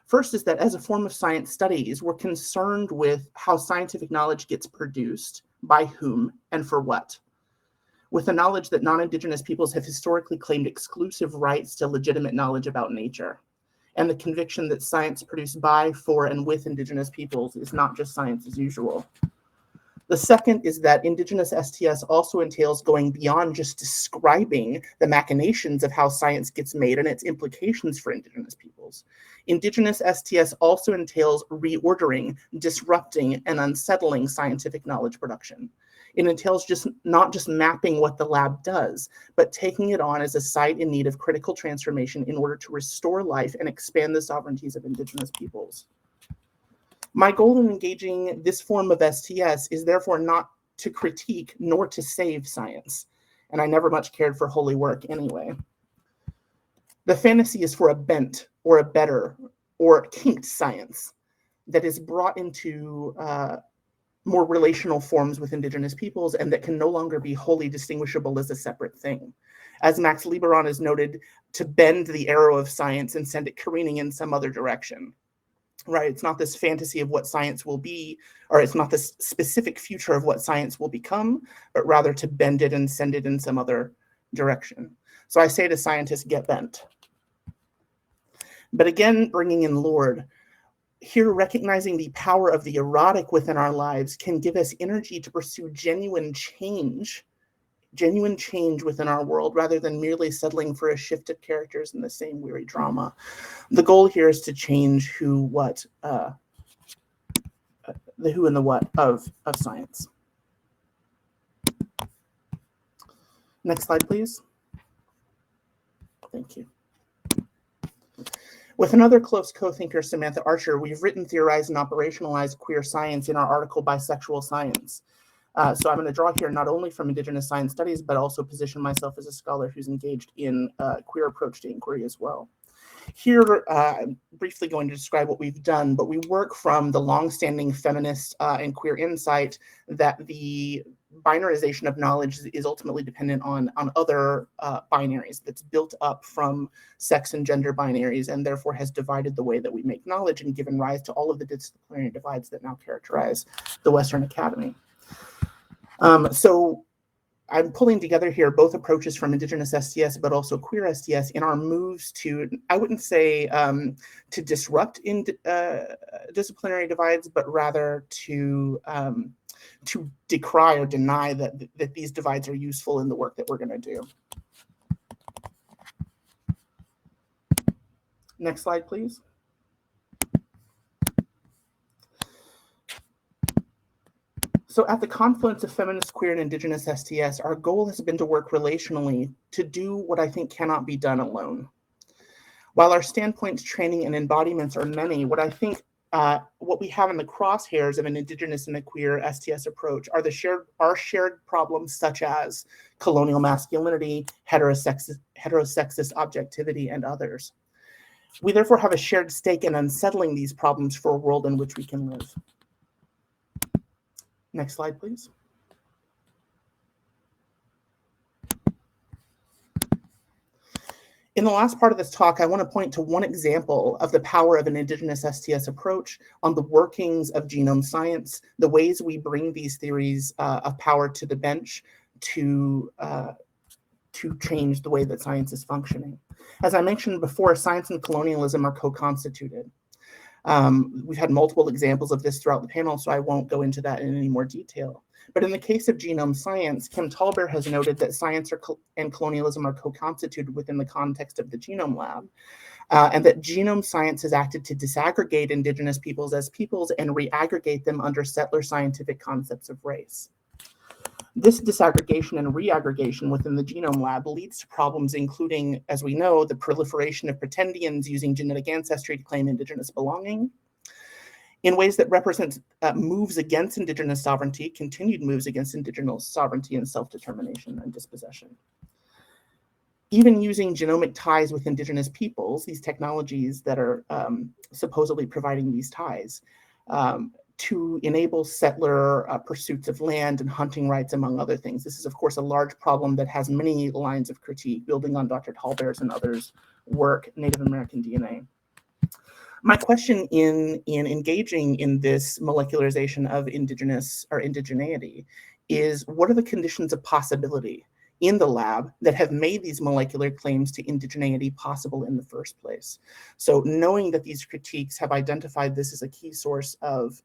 First is that as a form of science studies, we're concerned with how scientific knowledge gets produced, by whom, and for what. With the knowledge that non-Indigenous peoples have historically claimed exclusive rights to legitimate knowledge about nature, and the conviction that science produced by, for, and with Indigenous peoples is not just science as usual. The second is that Indigenous STS also entails going beyond just describing the machinations of how science gets made and its implications for Indigenous peoples. Indigenous STS also entails reordering, disrupting, and unsettling scientific knowledge production. It entails not just mapping what the lab does, but taking it on as a site in need of critical transformation in order to restore life and expand the sovereignties of Indigenous peoples. My goal in engaging this form of STS is therefore not to critique nor to save science, and I never much cared for holy work anyway. The fantasy is for a bent or a better or kinked science that is brought into more relational forms with Indigenous peoples and that can no longer be wholly distinguishable as a separate thing. As Max Liboiron has noted, to bend the arrow of science and send it careening in some other direction. Right, it's not this fantasy of what science will be, or it's not this specific future of what science will become, but rather to bend it and send it in some other direction. So I say to scientists, get bent. But again, bringing in Lord, here recognizing the power of the erotic within our lives can give us energy to pursue genuine change within our world, rather than merely settling for a shift of characters in the same weary drama. The goal here is to change the who and the what of science. Next slide, please. Thank you. With another close co-thinker, Samantha Archer, we've written, theorized, and operationalized queer science in our article Bisexual Science. So I'm going to draw here not only from Indigenous science studies, but also position myself as a scholar who's engaged in queer approach to inquiry as well. Here, I'm briefly going to describe what we've done, but we work from the longstanding feminist and queer insight that the binarization of knowledge is ultimately dependent on other binaries, that's built up from sex and gender binaries, and therefore has divided the way that we make knowledge and given rise to all of the disciplinary divides that now characterize the Western Academy. So I'm pulling together here both approaches from Indigenous STS, but also queer STS in our moves to, I wouldn't say to disrupt disciplinary divides, but rather to decry or deny that these divides are useful in the work that we're going to do. Next slide, please. So at the confluence of feminist, queer, and Indigenous STS, our goal has been to work relationally to do what I think cannot be done alone. While our standpoints, training, and embodiments are many, what I think what we have in the crosshairs of an Indigenous and a queer STS approach are our shared problems, such as colonial masculinity, heterosexist objectivity, and others. We therefore have a shared stake in unsettling these problems for a world in which we can live. Next slide, please. In the last part of this talk, I want to point to one example of the power of an Indigenous STS approach on the workings of genome science, the ways we bring these theories of power to the bench to change the way that science is functioning. As I mentioned before, science and colonialism are co-constituted. We've had multiple examples of this throughout the panel, so I won't go into that in any more detail. But in the case of genome science, Kim Tallbear has noted that science and colonialism are co-constituted within the context of the Genome Lab, and that genome science has acted to disaggregate indigenous peoples as peoples and reaggregate them under settler scientific concepts of race. This disaggregation and reaggregation within the Genome Lab leads to problems including, as we know, the proliferation of pretendians using genetic ancestry to claim indigenous belonging in ways that represent moves against indigenous sovereignty, continued moves against indigenous sovereignty and self-determination and dispossession. Even using genomic ties with indigenous peoples, these technologies that are supposedly providing these ties, to enable settler pursuits of land and hunting rights, among other things. This is, of course, a large problem that has many lines of critique, building on Dr. Tallbear's and others' work, Native American DNA. My question in engaging in this molecularization of indigenous or indigeneity is, what are the conditions of possibility in the lab that have made these molecular claims to indigeneity possible in the first place? So knowing that these critiques have identified this as a key source of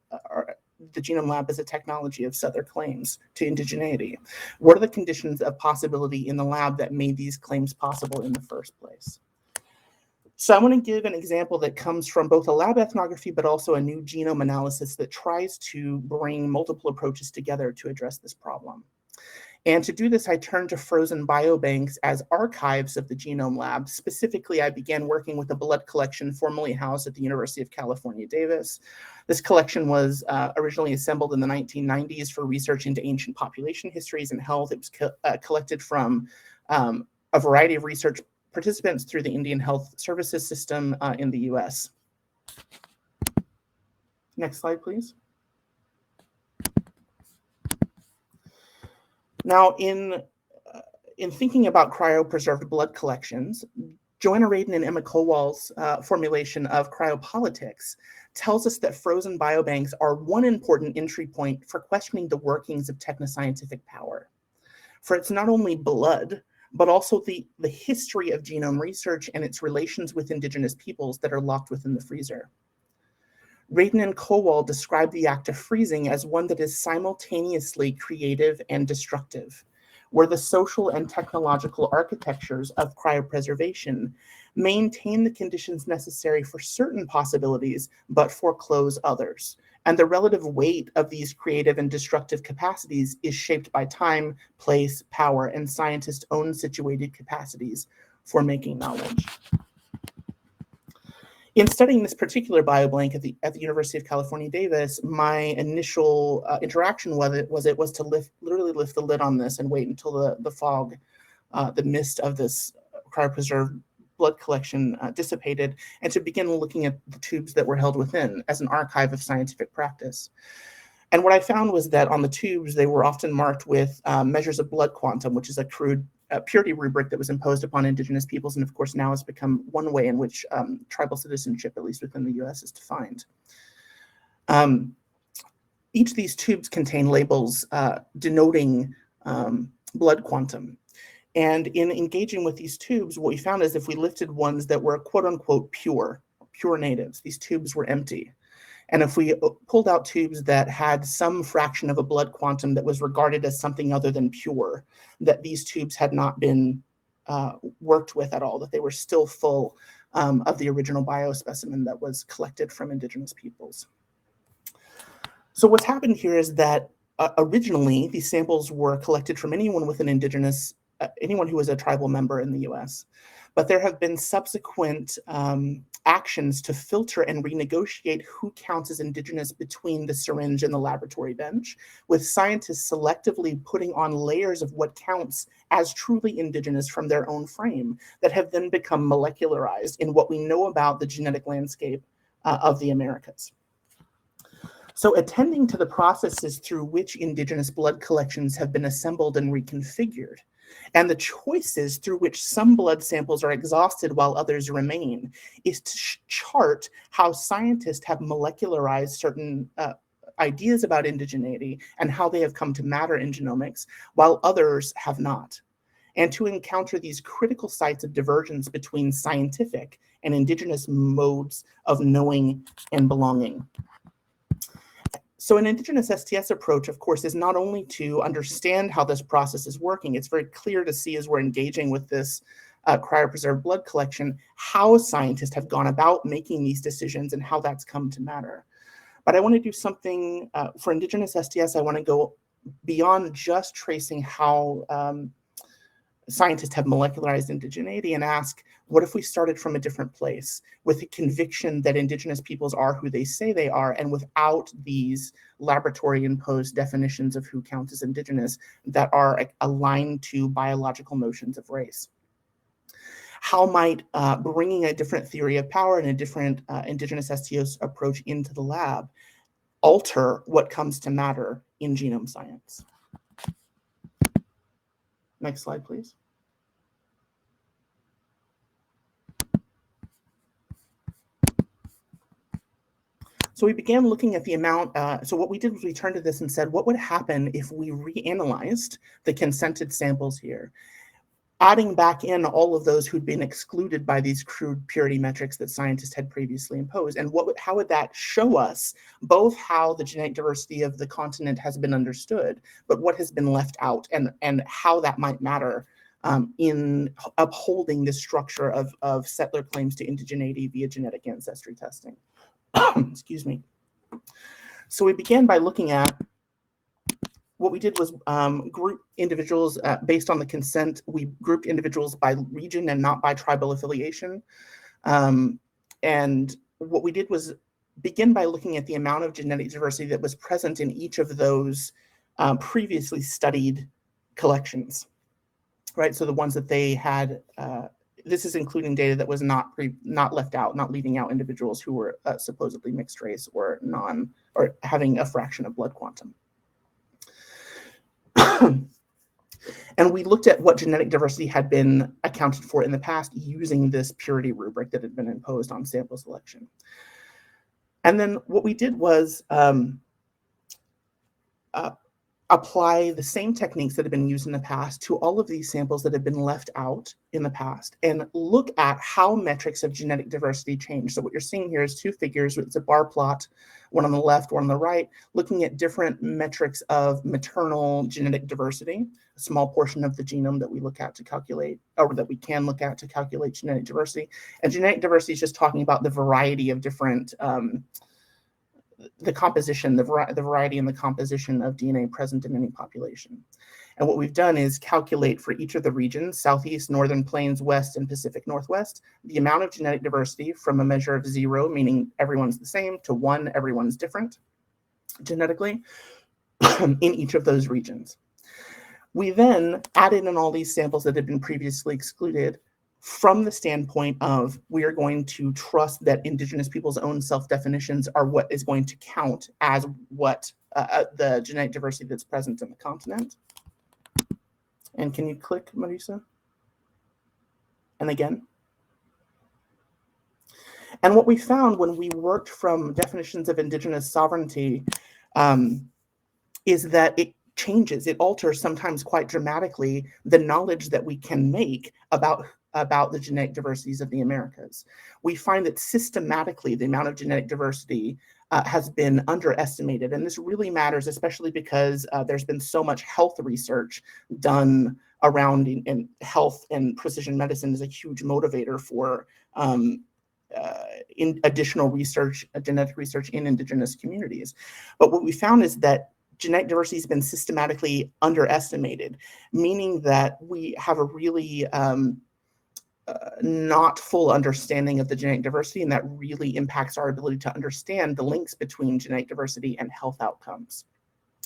the Genome Lab as a technology of settler claims to indigeneity, what are the conditions of possibility in the lab that made these claims possible in the first place? So I want to give an example that comes from both a lab ethnography, but also a new genome analysis that tries to bring multiple approaches together to address this problem. And to do this, I turned to frozen biobanks as archives of the Genome Lab. Specifically, I began working with a blood collection formerly housed at the University of California, Davis. This collection was originally assembled in the 1990s for research into ancient population histories and health. It was collected from a variety of research participants through the Indian Health Services System in the US. Next slide, please. Now, in thinking about cryopreserved blood collections, Joanna Radin and Emma Kowal's formulation of cryopolitics tells us that frozen biobanks are one important entry point for questioning the workings of technoscientific power. For it's not only blood, but also the history of genome research and its relations with indigenous peoples that are locked within the freezer. Radin and Kowal describe the act of freezing as one that is simultaneously creative and destructive, where the social and technological architectures of cryopreservation maintain the conditions necessary for certain possibilities, but foreclose others. And the relative weight of these creative and destructive capacities is shaped by time, place, power, and scientists' own situated capacities for making knowledge. In studying this particular biobank at the University of California, Davis, my initial interaction with it was to literally lift the lid on this and wait until the fog, the mist of this cryopreserved blood collection dissipated, and to begin looking at the tubes that were held within as an archive of scientific practice. And what I found was that on the tubes, they were often marked with measures of blood quantum, which is a crude purity rubric that was imposed upon indigenous peoples, and of course now has become one way in which tribal citizenship, at least within the US, is defined. Each of these tubes contain labels denoting blood quantum. And in engaging with these tubes, what we found is if we lifted ones that were quote unquote pure natives, these tubes were empty. And if we pulled out tubes that had some fraction of a blood quantum that was regarded as something other than pure, that these tubes had not been worked with at all, that they were still full of the original biospecimen that was collected from indigenous peoples. So what's happened here is that originally these samples were collected from anyone with an indigenous anyone who was a tribal member in the US. But there have been subsequent actions to filter and renegotiate who counts as indigenous between the syringe and the laboratory bench, with scientists selectively putting on layers of what counts as truly indigenous from their own frame that have then become molecularized in what we know about the genetic landscape of the Americas. So attending to the processes through which indigenous blood collections have been assembled and reconfigured, and the choices through which some blood samples are exhausted while others remain, is to chart how scientists have molecularized certain ideas about indigeneity and how they have come to matter in genomics, while others have not. and to encounter these critical sites of divergence between scientific and indigenous modes of knowing and belonging. So an indigenous STS approach, of course, is not only to understand how this process is working, it's very clear to see as we're engaging with this cryopreserved blood collection, how scientists have gone about making these decisions and how that's come to matter. But I want to do something for indigenous STS. I want to go beyond just tracing how scientists have molecularized indigeneity and ask, what if we started from a different place with the conviction that indigenous peoples are who they say they are, and without these laboratory imposed definitions of who counts as indigenous that are aligned to biological notions of race? How might bringing a different theory of power and a different indigenous STS approach into the lab alter what comes to matter in genome science? Next slide, please. So we began looking at the amount, so what we did was we turned to this and said, what would happen if we reanalyzed the consented samples here, adding back in all of those who'd been excluded by these crude purity metrics that scientists had previously imposed? And how would that show us both how the genetic diversity of the continent has been understood, but what has been left out, and how that might matter in upholding this structure of settler claims to indigeneity via genetic ancestry testing? Excuse me. So we began by looking at, what we did was group individuals based on the consent. We grouped individuals by region and not by tribal affiliation. And what we did was begin by looking at the amount of genetic diversity that was present in each of those previously studied collections, right? So the ones that they had, this is including data that was not left out, not leaving out individuals who were supposedly mixed race or having a fraction of blood quantum. And we looked at what genetic diversity had been accounted for in the past using this purity rubric that had been imposed on sample selection. And then what we did was apply the same techniques that have been used in the past to all of these samples that have been left out in the past, and look at how metrics of genetic diversity change. So what you're seeing here is two figures. It's a bar plot, one on the left, one on the right, looking at different metrics of maternal genetic diversity, a small portion of the genome that we look at to calculate, or that we can look at to calculate genetic diversity. And genetic diversity is just talking about the variety of different the composition, the variety and the composition of DNA present in any population. And what we've done is calculate for each of the regions, Southeast, Northern Plains, West, and Pacific Northwest, the amount of genetic diversity from a measure of 0, meaning everyone's the same, to 1, everyone's different genetically, in each of those regions. We then added in all these samples that had been previously excluded from the standpoint of, we are going to trust that indigenous people's own self-definitions are what is going to count as what the genetic diversity that's present in the continent. And can you click, Marisa? And again. And what we found when we worked from definitions of indigenous sovereignty is that it changes, it alters sometimes quite dramatically the knowledge that we can make about the genetic diversities of the Americas. We find that systematically the amount of genetic diversity has been underestimated. And this really matters, especially because there's been so much health research done around in health, and precision medicine is a huge motivator for in additional research, genetic research in indigenous communities. But what we found is that genetic diversity has been systematically underestimated, meaning that we have a really not full understanding of the genetic diversity, and that really impacts our ability to understand the links between genetic diversity and health outcomes.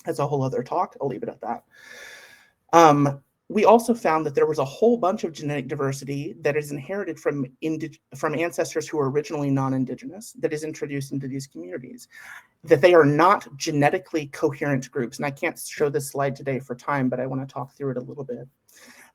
That's a whole other talk. I'll leave it at that. We also found that there was a whole bunch of genetic diversity that is inherited from ancestors who were originally non-indigenous that is introduced into these communities, that they are not genetically coherent groups. And I can't show this slide today for time, but I want to talk through it a little bit.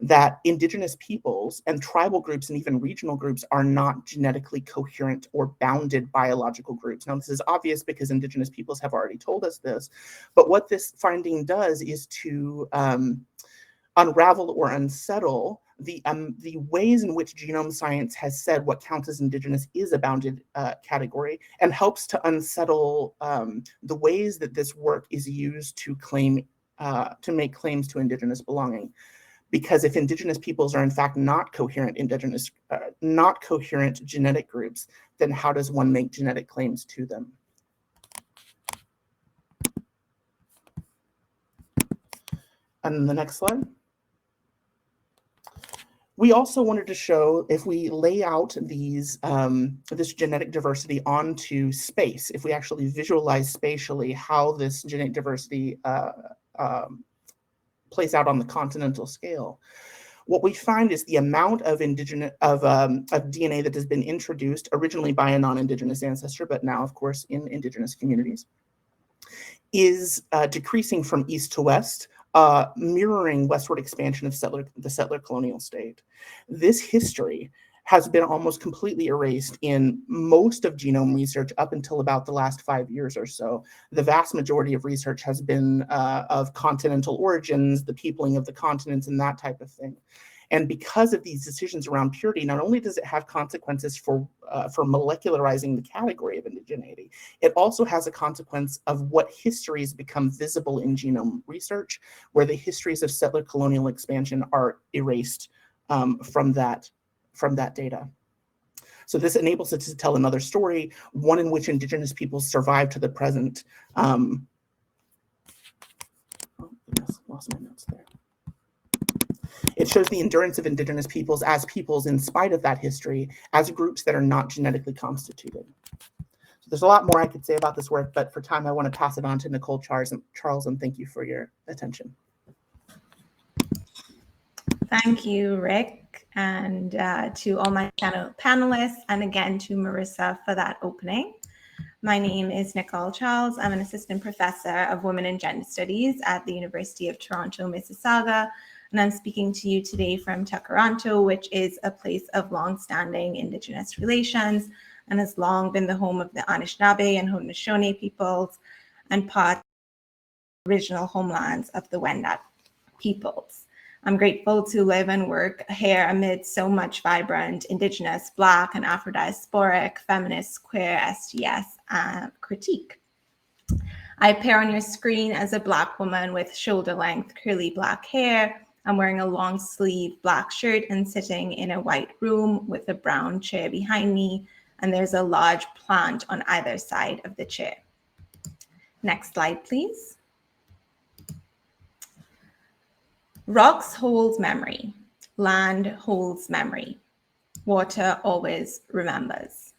That indigenous peoples and tribal groups and even regional groups are not genetically coherent or bounded biological groups. Now, this is obvious because indigenous peoples have already told us this, but what this finding does is to unravel or unsettle the ways in which genome science has said what counts as indigenous is a bounded category, and helps to unsettle the ways that this work is used to make claims to indigenous belonging. Because if indigenous peoples are in fact not coherent genetic groups, then how does one make genetic claims to them? And the next slide. We also wanted to show, if we lay out these this genetic diversity onto space, if we actually visualize spatially how this genetic diversity plays out on the continental scale, what we find is the amount of DNA that has been introduced originally by a non-indigenous ancestor, but now, of course, in indigenous communities, is decreasing from east to west, mirroring westward expansion of the settler colonial state. This history has been almost completely erased in most of genome research up until about the last 5 years or so. The vast majority of research has been of continental origins, the peopling of the continents, and that type of thing. And because of these decisions around purity, not only does it have consequences for molecularizing the category of indigeneity, it also has a consequence of what histories become visible in genome research, where the histories of settler colonial expansion are erased from that data. So this enables us to tell another story, one in which indigenous peoples survive to the present. Oh, goodness, lost my notes there. It shows the endurance of indigenous peoples as peoples in spite of that history, as groups that are not genetically constituted. So there's a lot more I could say about this work, but for time, I want to pass it on to Nicole Charles, and thank you for your attention. Thank you, Rick, and to all my panelists, and again to Marissa for that opening. My name is Nicole Charles. I'm an assistant professor of Women and Gender Studies at the University of Toronto, Mississauga, and I'm speaking to you today from Takaranto, which is a place of long-standing Indigenous relations and has long been the home of the Anishinaabe and Haudenosaunee peoples and part of the original homelands of the Wendat peoples. I'm grateful to live and work here amid so much vibrant Indigenous, Black, and Afro-diasporic, feminist, queer, SGS critique. I appear on your screen as a Black woman with shoulder-length curly Black hair. I'm wearing a long sleeve Black shirt and sitting in a white room with a brown chair behind me, and there's a large plant on either side of the chair. Next slide, please. Rocks hold memory. Land holds memory. Water always remembers.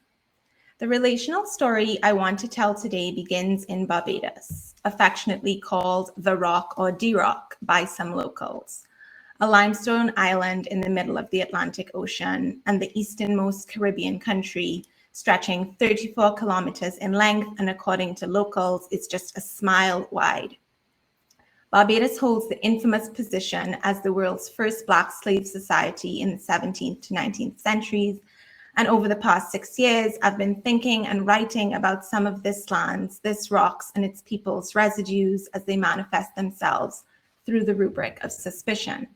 The relational story I want to tell today begins in Barbados, affectionately called the Rock or D-Rock by some locals, a limestone island in the middle of the Atlantic Ocean and the easternmost Caribbean country, stretching 34 kilometers in length, and according to locals, it's just a smile wide. Barbados holds the infamous position as the world's first Black slave society in the 17th to 19th centuries. And over the past 6 years, I've been thinking and writing about some of this land's, this rocks, and its people's residues as they manifest themselves through the rubric of suspicion.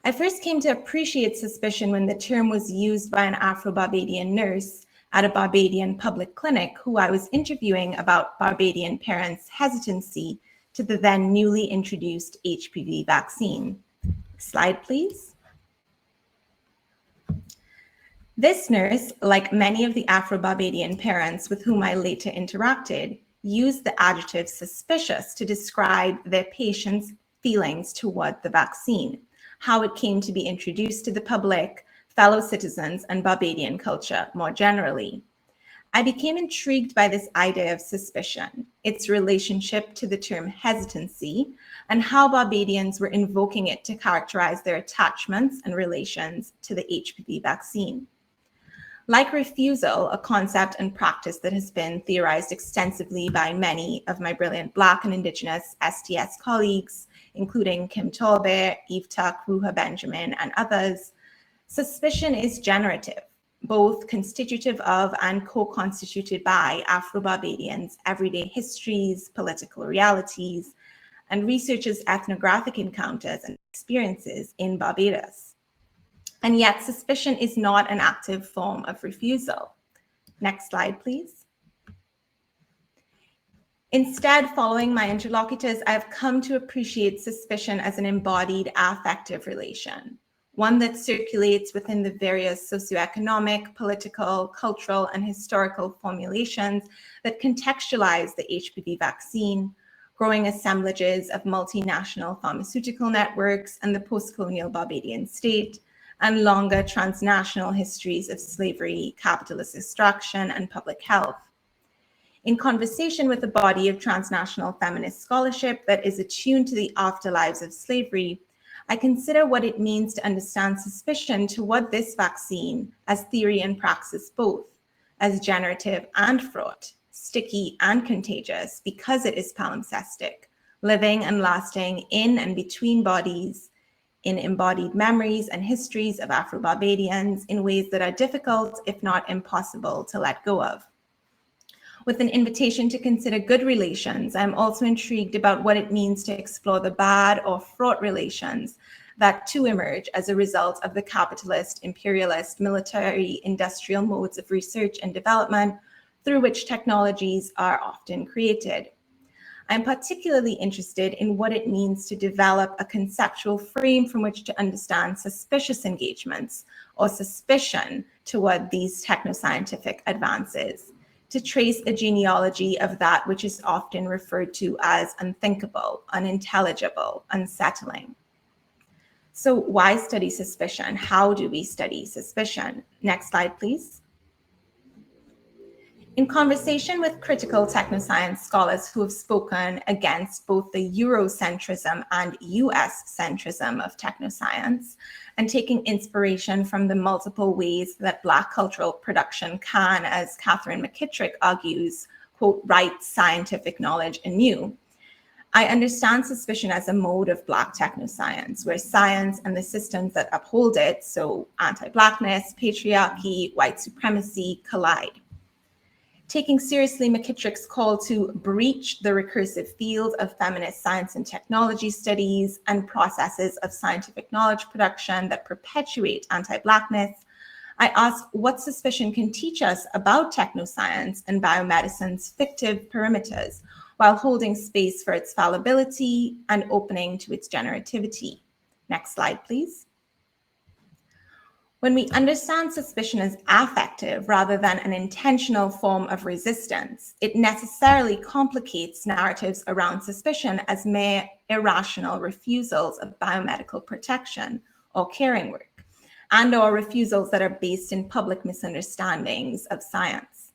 I first came to appreciate suspicion when the term was used by an Afro-Barbadian nurse at a Barbadian public clinic who I was interviewing about Barbadian parents' hesitancy to the then newly introduced HPV vaccine. Slide, please. This nurse, like many of the Afro-Barbadian parents with whom I later interacted, used the adjective suspicious to describe their patients' feelings toward the vaccine, how it came to be introduced to the public, fellow citizens, and Barbadian culture more generally. I became intrigued by this idea of suspicion, its relationship to the term hesitancy, and how Barbadians were invoking it to characterize their attachments and relations to the HPV vaccine. Like refusal, a concept and practice that has been theorized extensively by many of my brilliant Black and Indigenous STS colleagues, including Kim Tolbear, Eve Tuck, Ruha Benjamin, and others, suspicion is generative, both constitutive of and co-constituted by Afro-Barbadians' everyday histories, political realities, and researches ethnographic encounters and experiences in Barbados. And yet suspicion is not an active form of refusal. Next slide, please. Instead, following my interlocutors, I've come to appreciate suspicion as an embodied affective relation, one that circulates within the various socioeconomic, political, cultural, and historical formulations that contextualize the HPV vaccine, growing assemblages of multinational pharmaceutical networks and the post-colonial Barbadian state, and longer transnational histories of slavery, capitalist extraction, and public health. In conversation with a body of transnational feminist scholarship that is attuned to the afterlives of slavery, I consider what it means to understand suspicion toward this vaccine as theory and praxis both, as generative and fraught, sticky and contagious because it is palimpsestic, living and lasting in and between bodies, in embodied memories and histories of Afro-Barbadians in ways that are difficult, if not impossible, to let go of. With an invitation to consider good relations, I'm also intrigued about what it means to explore the bad or fraught relations that too emerge as a result of the capitalist, imperialist, military, industrial modes of research and development through which technologies are often created. I'm particularly interested in what it means to develop a conceptual frame from which to understand suspicious engagements or suspicion toward these technoscientific advances, to trace a genealogy of that which is often referred to as unthinkable, unintelligible, unsettling. So why study suspicion? How do we study suspicion? Next slide, please. In conversation with critical technoscience scholars who have spoken against both the Eurocentrism and US centrism of technoscience, and taking inspiration from the multiple ways that Black cultural production can, as Catherine McKittrick argues, quote, write scientific knowledge anew, I understand suspicion as a mode of Black technoscience, where science and the systems that uphold it, so anti-Blackness, patriarchy, white supremacy, collide. Taking seriously McKittrick's call to breach the recursive field of feminist science and technology studies and processes of scientific knowledge production that perpetuate anti-Blackness, I ask what suspicion can teach us about technoscience and biomedicine's fictive perimeters while holding space for its fallibility and opening to its generativity. Next slide, please. When we understand suspicion as affective rather than an intentional form of resistance, it necessarily complicates narratives around suspicion as mere irrational refusals of biomedical protection or caring work, and/or refusals that are based in public misunderstandings of science.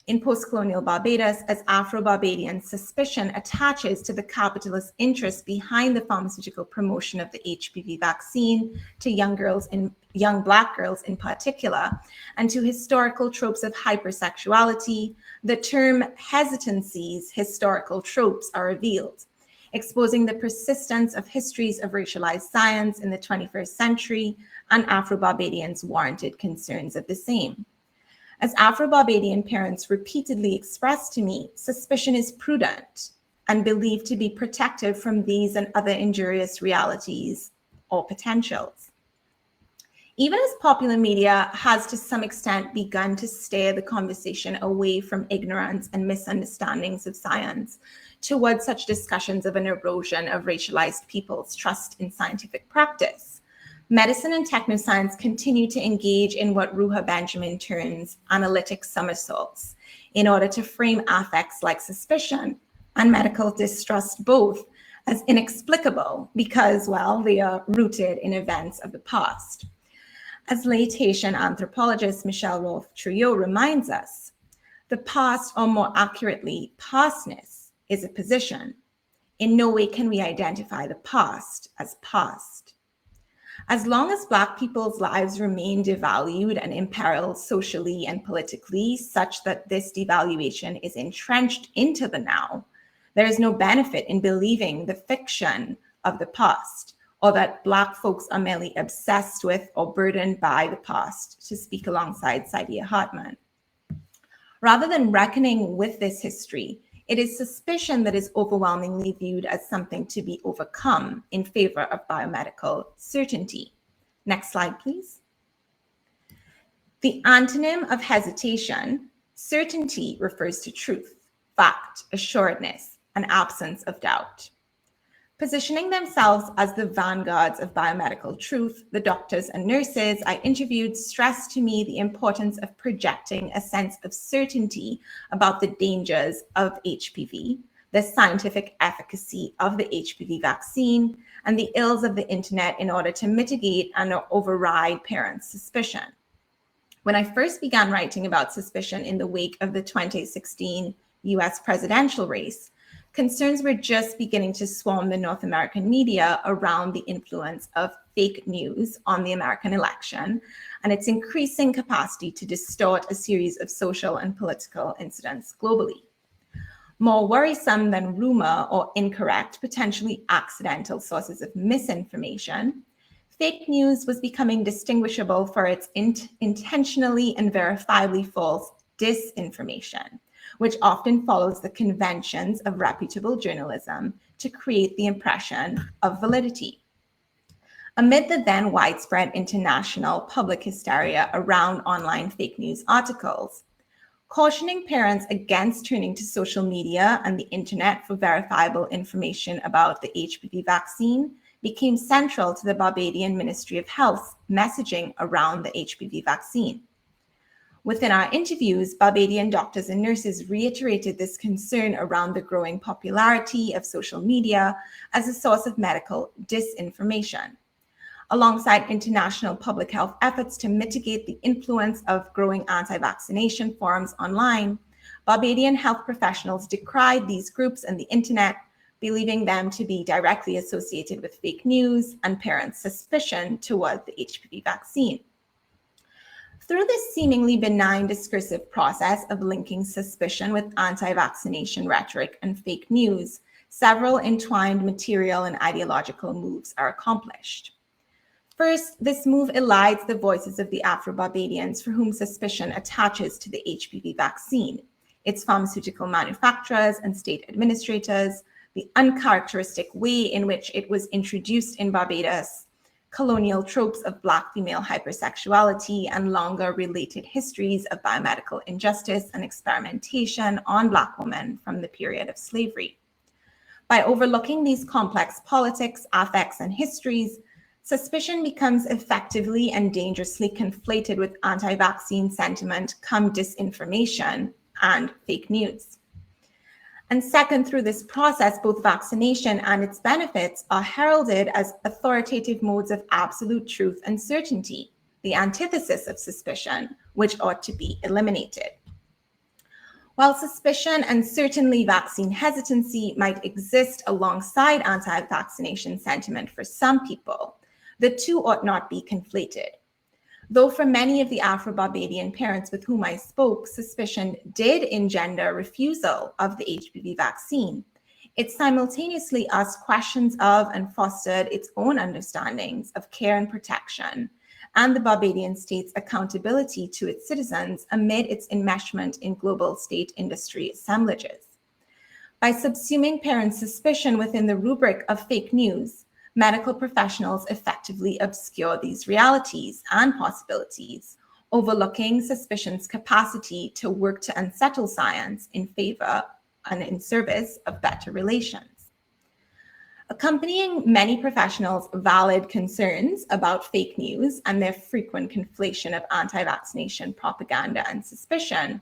In post-colonial Barbados, as Afro-Barbadian, suspicion attaches to the capitalist interest behind the pharmaceutical promotion of the HPV vaccine to young Black girls in particular, and to historical tropes of hypersexuality. The term hesitancy's historical tropes are revealed, exposing the persistence of histories of racialized science in the 21st century and Afro-Barbadians' warranted concerns of the same. As Afro-Barbadian parents repeatedly expressed to me, suspicion is prudent and believed to be protective from these and other injurious realities or potentials. Even as popular media has to some extent begun to steer the conversation away from ignorance and misunderstandings of science towards such discussions of an erosion of racialized people's trust in scientific practice, medicine and technoscience continue to engage in what Ruha Benjamin terms analytic somersaults in order to frame affects like suspicion and medical distrust both as inexplicable because, well, they are rooted in events of the past. As late Haitian anthropologist Michelle Rolfe-Trouillot reminds us, the past, or more accurately, pastness, is a position. In no way can we identify the past as past. As long as Black people's lives remain devalued and imperiled socially and politically, such that this devaluation is entrenched into the now, there is no benefit in believing the fiction of the past, or that Black folks are merely obsessed with or burdened by the past, to speak alongside Saidiya Hartman. Rather than reckoning with this history, It is suspicion that is overwhelmingly viewed as something to be overcome in favor of biomedical certainty. Next slide, please. The antonym of hesitation, certainty, refers to truth, fact, assuredness, and absence of doubt. Positioning themselves as the vanguards of biomedical truth, the doctors and nurses I interviewed stressed to me the importance of projecting a sense of certainty about the dangers of HPV, the scientific efficacy of the HPV vaccine, and the ills of the internet in order to mitigate and override parents' suspicion. When I first began writing about suspicion in the wake of the 2016 US presidential race, concerns were just beginning to swarm the North American media around the influence of fake news on the American election and its increasing capacity to distort a series of social and political incidents globally. More worrisome than rumor or incorrect, potentially accidental sources of misinformation, fake news was becoming distinguishable for its intentionally and verifiably false disinformation, which often follows the conventions of reputable journalism to create the impression of validity. Amid the then widespread international public hysteria around online fake news articles, cautioning parents against turning to social media and the internet for verifiable information about the HPV vaccine became central to the Barbadian Ministry of Health's messaging around the HPV vaccine. Within our interviews, Barbadian doctors and nurses reiterated this concern around the growing popularity of social media as a source of medical disinformation. Alongside international public health efforts to mitigate the influence of growing anti-vaccination forums online, Barbadian health professionals decried these groups and the internet, believing them to be directly associated with fake news and parents' suspicion toward the HPV vaccine. Through this seemingly benign discursive process of linking suspicion with anti-vaccination rhetoric and fake news, several entwined material and ideological moves are accomplished. First, this move elides the voices of the Afro-Barbadians for whom suspicion attaches to the HPV vaccine, its pharmaceutical manufacturers and state administrators, the uncharacteristic way in which it was introduced in Barbados, colonial tropes of Black female hypersexuality, and longer related histories of biomedical injustice and experimentation on Black women from the period of slavery. By overlooking these complex politics, affects, and histories, suspicion becomes effectively and dangerously conflated with anti-vaccine sentiment, come disinformation, and fake news. And second, through this process, both vaccination and its benefits are heralded as authoritative modes of absolute truth and certainty, the antithesis of suspicion, which ought to be eliminated. While suspicion and certainly vaccine hesitancy might exist alongside anti-vaccination sentiment for some people, the two ought not be conflated. Though for many of the Afro-Barbadian parents with whom I spoke, suspicion did engender refusal of the HPV vaccine, it simultaneously asked questions of and fostered its own understandings of care and protection, and the Barbadian state's accountability to its citizens amid its enmeshment in global state industry assemblages. By subsuming parents' suspicion within the rubric of fake news, medical professionals effectively obscure these realities and possibilities, overlooking suspicion's capacity to work to unsettle science in favor and in service of better relations. Accompanying many professionals' valid concerns about fake news and their frequent conflation of anti-vaccination propaganda and suspicion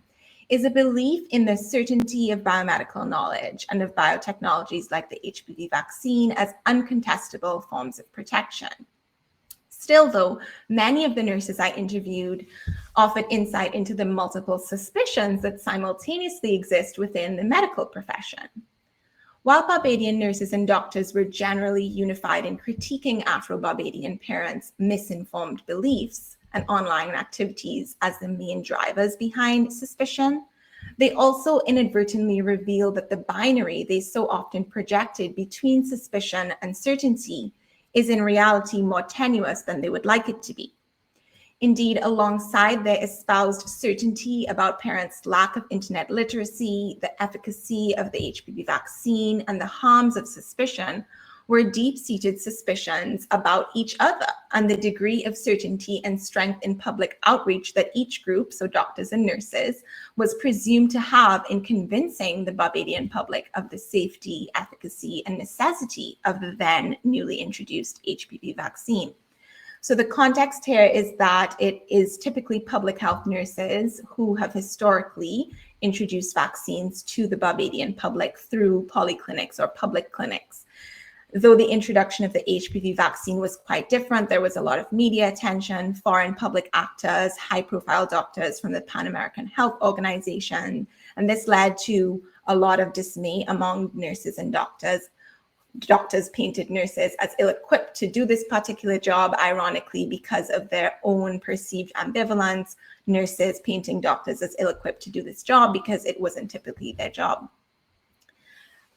is a belief in the certainty of biomedical knowledge and of biotechnologies like the HPV vaccine as uncontestable forms of protection. Still, though, many of the nurses I interviewed offered insight into the multiple suspicions that simultaneously exist within the medical profession. While Barbadian nurses and doctors were generally unified in critiquing Afro-Barbadian parents' misinformed beliefs and online activities as the main drivers behind suspicion, they also inadvertently revealed that the binary they so often projected between suspicion and certainty is in reality more tenuous than they would like it to be. Indeed, alongside their espoused certainty about parents' lack of internet literacy, the efficacy of the HPV vaccine, and the harms of suspicion, were deep-seated suspicions about each other and the degree of certainty and strength in public outreach that each group, so doctors and nurses, was presumed to have in convincing the Barbadian public of the safety, efficacy, and necessity of the then newly introduced HPV vaccine. So the context here is that it is typically public health nurses who have historically introduced vaccines to the Barbadian public through polyclinics or public clinics. Though the introduction of the HPV vaccine was quite different, there was a lot of media attention, foreign public actors, high-profile doctors from the Pan American Health Organization, and this led to a lot of dismay among nurses and doctors. Doctors painted nurses as ill-equipped to do this particular job, ironically, because of their own perceived ambivalence. Nurses painting doctors as ill-equipped to do this job because it wasn't typically their job.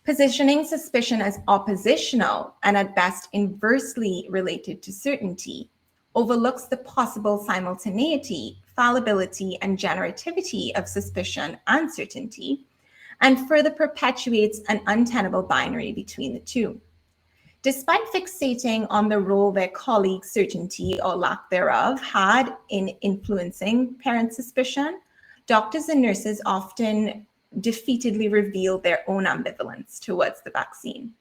Positioning suspicion as oppositional and at best inversely related to certainty overlooks the possible simultaneity, fallibility, and generativity of suspicion and certainty, and further perpetuates an untenable binary between the two. Despite fixating on the role their colleagues' certainty or lack thereof had in influencing parent suspicion, doctors and nurses often defeatedly reveal their own ambivalence towards the vaccine.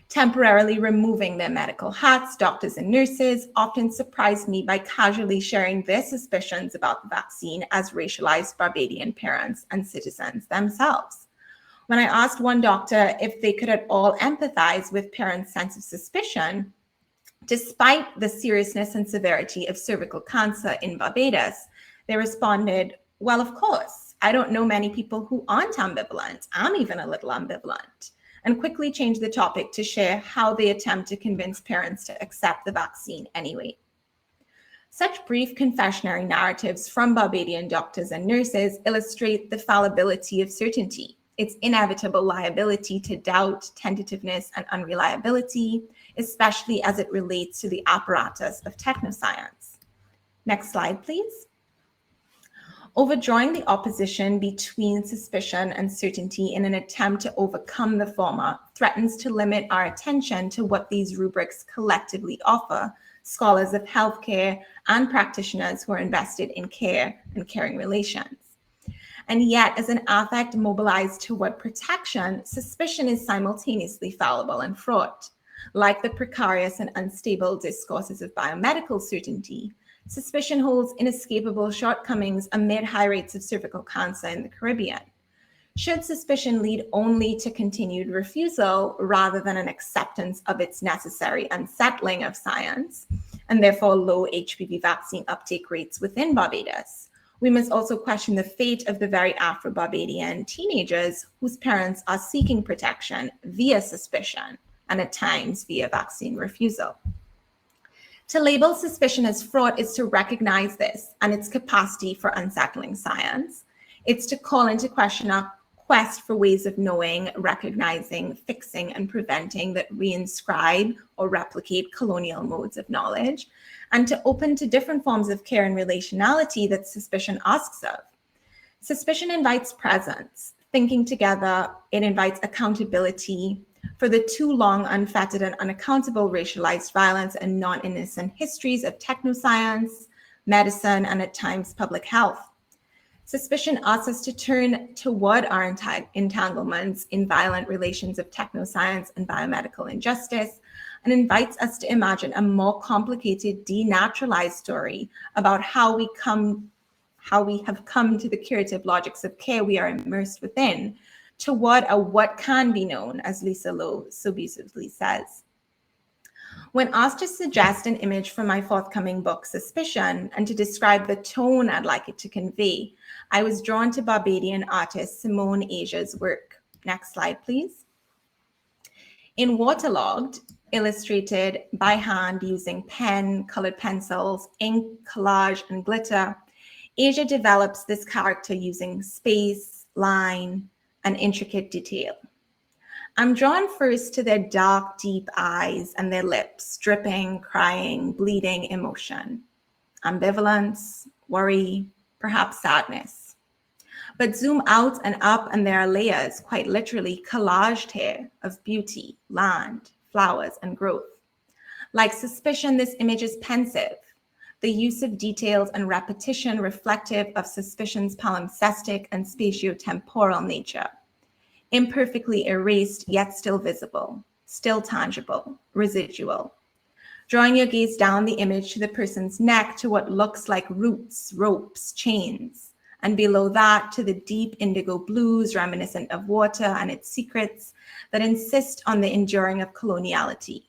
Temporarily removing their medical hats, doctors and nurses often surprised me by casually sharing their suspicions about the vaccine as racialized Barbadian parents and citizens themselves. When I asked one doctor if they could at all empathize with parents' sense of suspicion, despite the seriousness and severity of cervical cancer in Barbados, they responded, "Well, of course. I don't know many people who aren't ambivalent. I'm even a little ambivalent," and quickly changed the topic to share how they attempt to convince parents to accept the vaccine anyway. Such brief confessionary narratives from Barbadian doctors and nurses illustrate the fallibility of certainty, its inevitable liability to doubt, tentativeness, and unreliability, especially as it relates to the apparatus of technoscience. Next slide, please. Overdrawing the opposition between suspicion and certainty in an attempt to overcome the former threatens to limit our attention to what these rubrics collectively offer scholars of healthcare and practitioners who are invested in care and caring relations. And yet, as an affect mobilized toward protection, suspicion is simultaneously fallible and fraught. Like the precarious and unstable discourses of biomedical certainty, suspicion holds inescapable shortcomings amid high rates of cervical cancer in the Caribbean. Should suspicion lead only to continued refusal rather than an acceptance of its necessary unsettling of science, and therefore low HPV vaccine uptake rates within Barbados, we must also question the fate of the very Afro-Barbadian teenagers whose parents are seeking protection via suspicion and at times via vaccine refusal. To label suspicion as fraught is to recognize this and its capacity for unsettling science. It's to call into question our quest for ways of knowing, recognizing, fixing, and preventing that reinscribe or replicate colonial modes of knowledge, and to open to different forms of care and relationality that suspicion asks of. Suspicion invites presence, thinking together, it invites accountability for the too long unfettered and unaccountable racialized violence and non-innocent histories of technoscience, medicine, and at times public health. Suspicion asks us to turn toward our entanglements in violent relations of technoscience and biomedical injustice, and invites us to imagine a more complicated, denaturalized story about how we have come to the curative logics of care we are immersed within, toward a what can be known, as Lisa Lowe so beautifully says. When asked to suggest an image for my forthcoming book, Suspicion, and to describe the tone I'd like it to convey, I was drawn to Barbadian artist Simone Asia's work. Next slide, please. In Waterlogged, illustrated by hand using pen, colored pencils, ink, collage, and glitter, Asia develops this character using space, line, and intricate detail. I'm drawn first to their dark, deep eyes and their lips, dripping, crying, bleeding emotion. ambivalence, worry, perhaps sadness. But zoom out and up, and there are layers, quite literally collaged here, of beauty, land, flowers, and growth. Like suspicion, this image is pensive, the use of details and repetition reflective of suspicion's palimpsestic and spatiotemporal nature. Imperfectly erased, yet still visible, still tangible, residual. Drawing your gaze down the image to the person's neck to what looks like roots, ropes, chains, and below that to the deep indigo blues reminiscent of water and its secrets that insist on the enduring of coloniality.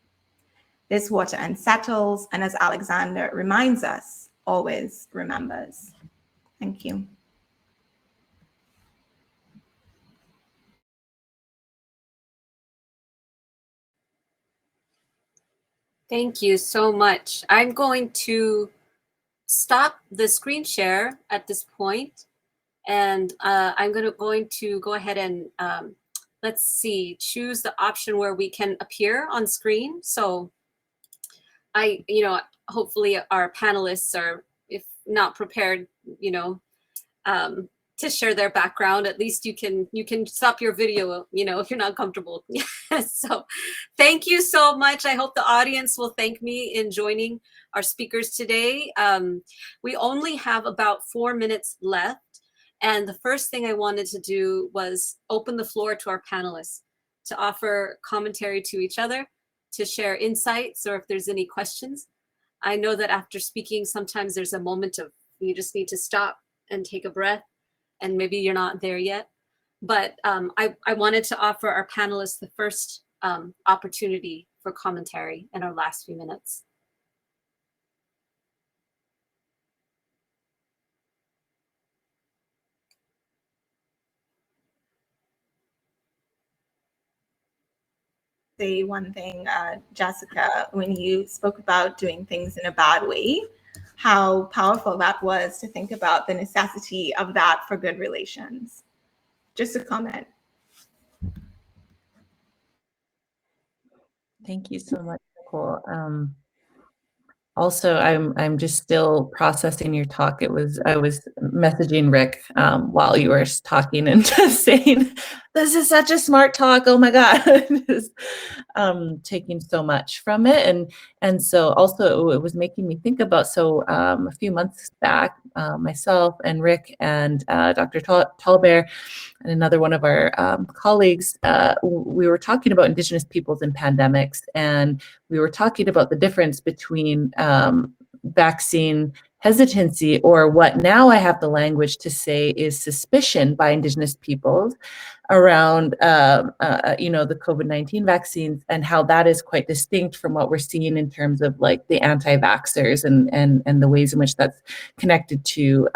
This water unsettles, and as Alexander reminds us, always remembers. Thank you. Thank you so much. I'm going to stop the screen share at this point, and I'm going to go ahead and let's see, choose the option where we can appear on screen. So hopefully our panelists are, if not prepared, to share their background. At least you can stop your video, if you're not comfortable. So thank you so much. I hope the audience will thank me in joining our speakers today. We only have about 4 minutes left. And the first thing I wanted to do was open the floor to our panelists to offer commentary to each other, to share insights, or if there's any questions. I know that after speaking, sometimes there's a moment of you just need to stop and take a breath, and maybe you're not there yet. But I wanted to offer our panelists the first opportunity for commentary in our last few minutes. Say one thing, Jessica, when you spoke about doing things in a bad way, how powerful that was to think about the necessity of that for good relations. Just a comment. Thank you so much, Nicole. Also, I'm just still processing your talk. I was messaging Rick while you were talking and just saying, "This is such a smart talk. Oh my God!" Just, taking so much from it, and so also it was making me think about. So a few months back, myself and Rick and Dr. Tallbear and another one of our colleagues, we were talking about Indigenous peoples and pandemics, and we were talking about the difference between vaccine hesitancy, or what now I have the language to say is suspicion by Indigenous peoples around the COVID-19 vaccines, and how that is quite distinct from what we're seeing in terms of like the anti-vaxxers and the ways in which that's connected to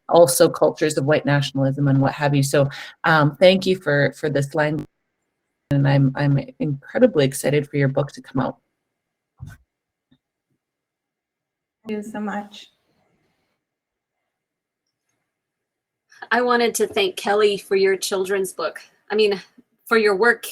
also cultures of white nationalism and what have you. So thank you for this language, and I'm incredibly excited for your book to come out. Thank you so much. I wanted to thank Kelly for your children's book. I mean, for your work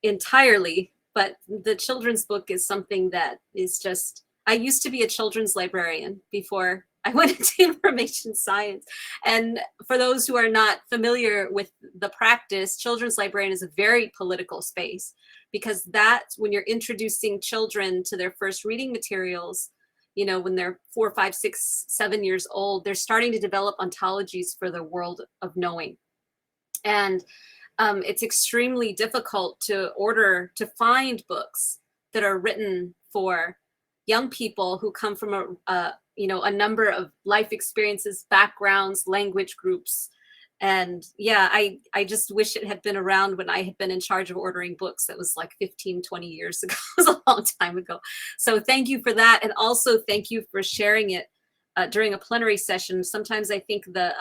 entirely, but the children's book is something that is just, I used to be a children's librarian before I went into information science. And for those who are not familiar with the practice, children's librarian is a very political space, because that's when you're introducing children to their first reading materials. When they're 4, 5, 6, 7 years old, they're starting to develop ontologies for the world of knowing. And it's extremely difficult to find books that are written for young people who come from a number of life experiences, backgrounds, language groups. And yeah, I just wish it had been around when I had been in charge of ordering books. That was like 15, 20 years ago. It was a long time ago. So thank you for that. And also thank you for sharing it during a plenary session. Sometimes I think the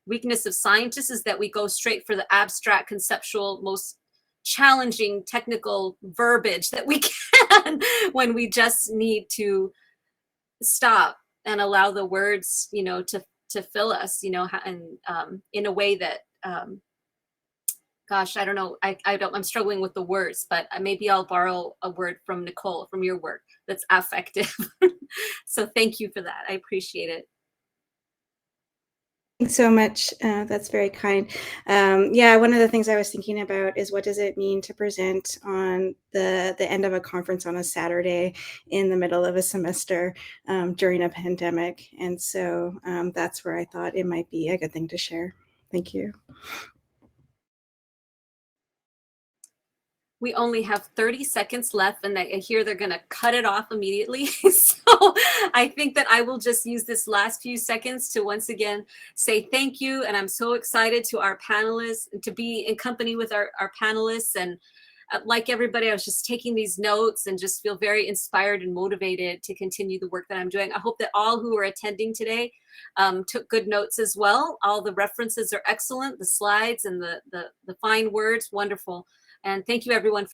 weakness of scientists is that we go straight for the abstract, conceptual, most challenging technical verbiage that we can when we just need to stop and allow the words, to fill us, and in a way that gosh, I don't know. I'm struggling with the words, but maybe I'll borrow a word from Nicole, from your work, that's affective. So thank you for that. I appreciate it. Thanks so much. That's very kind. Yeah, one of the things I was thinking about is what does it mean to present on the end of a conference on a Saturday in the middle of a semester during a pandemic? And so that's where I thought it might be a good thing to share. Thank you. We only have 30 seconds left, and I hear they're going to cut it off immediately. So I think that I will just use this last few seconds to once again say thank you. And I'm so excited to our panelists, to be in company with our panelists. And like everybody, I was just taking these notes and just feel very inspired and motivated to continue the work that I'm doing. I hope that all who are attending today took good notes as well. All the references are excellent, the slides and the fine words, wonderful. And thank you, everyone.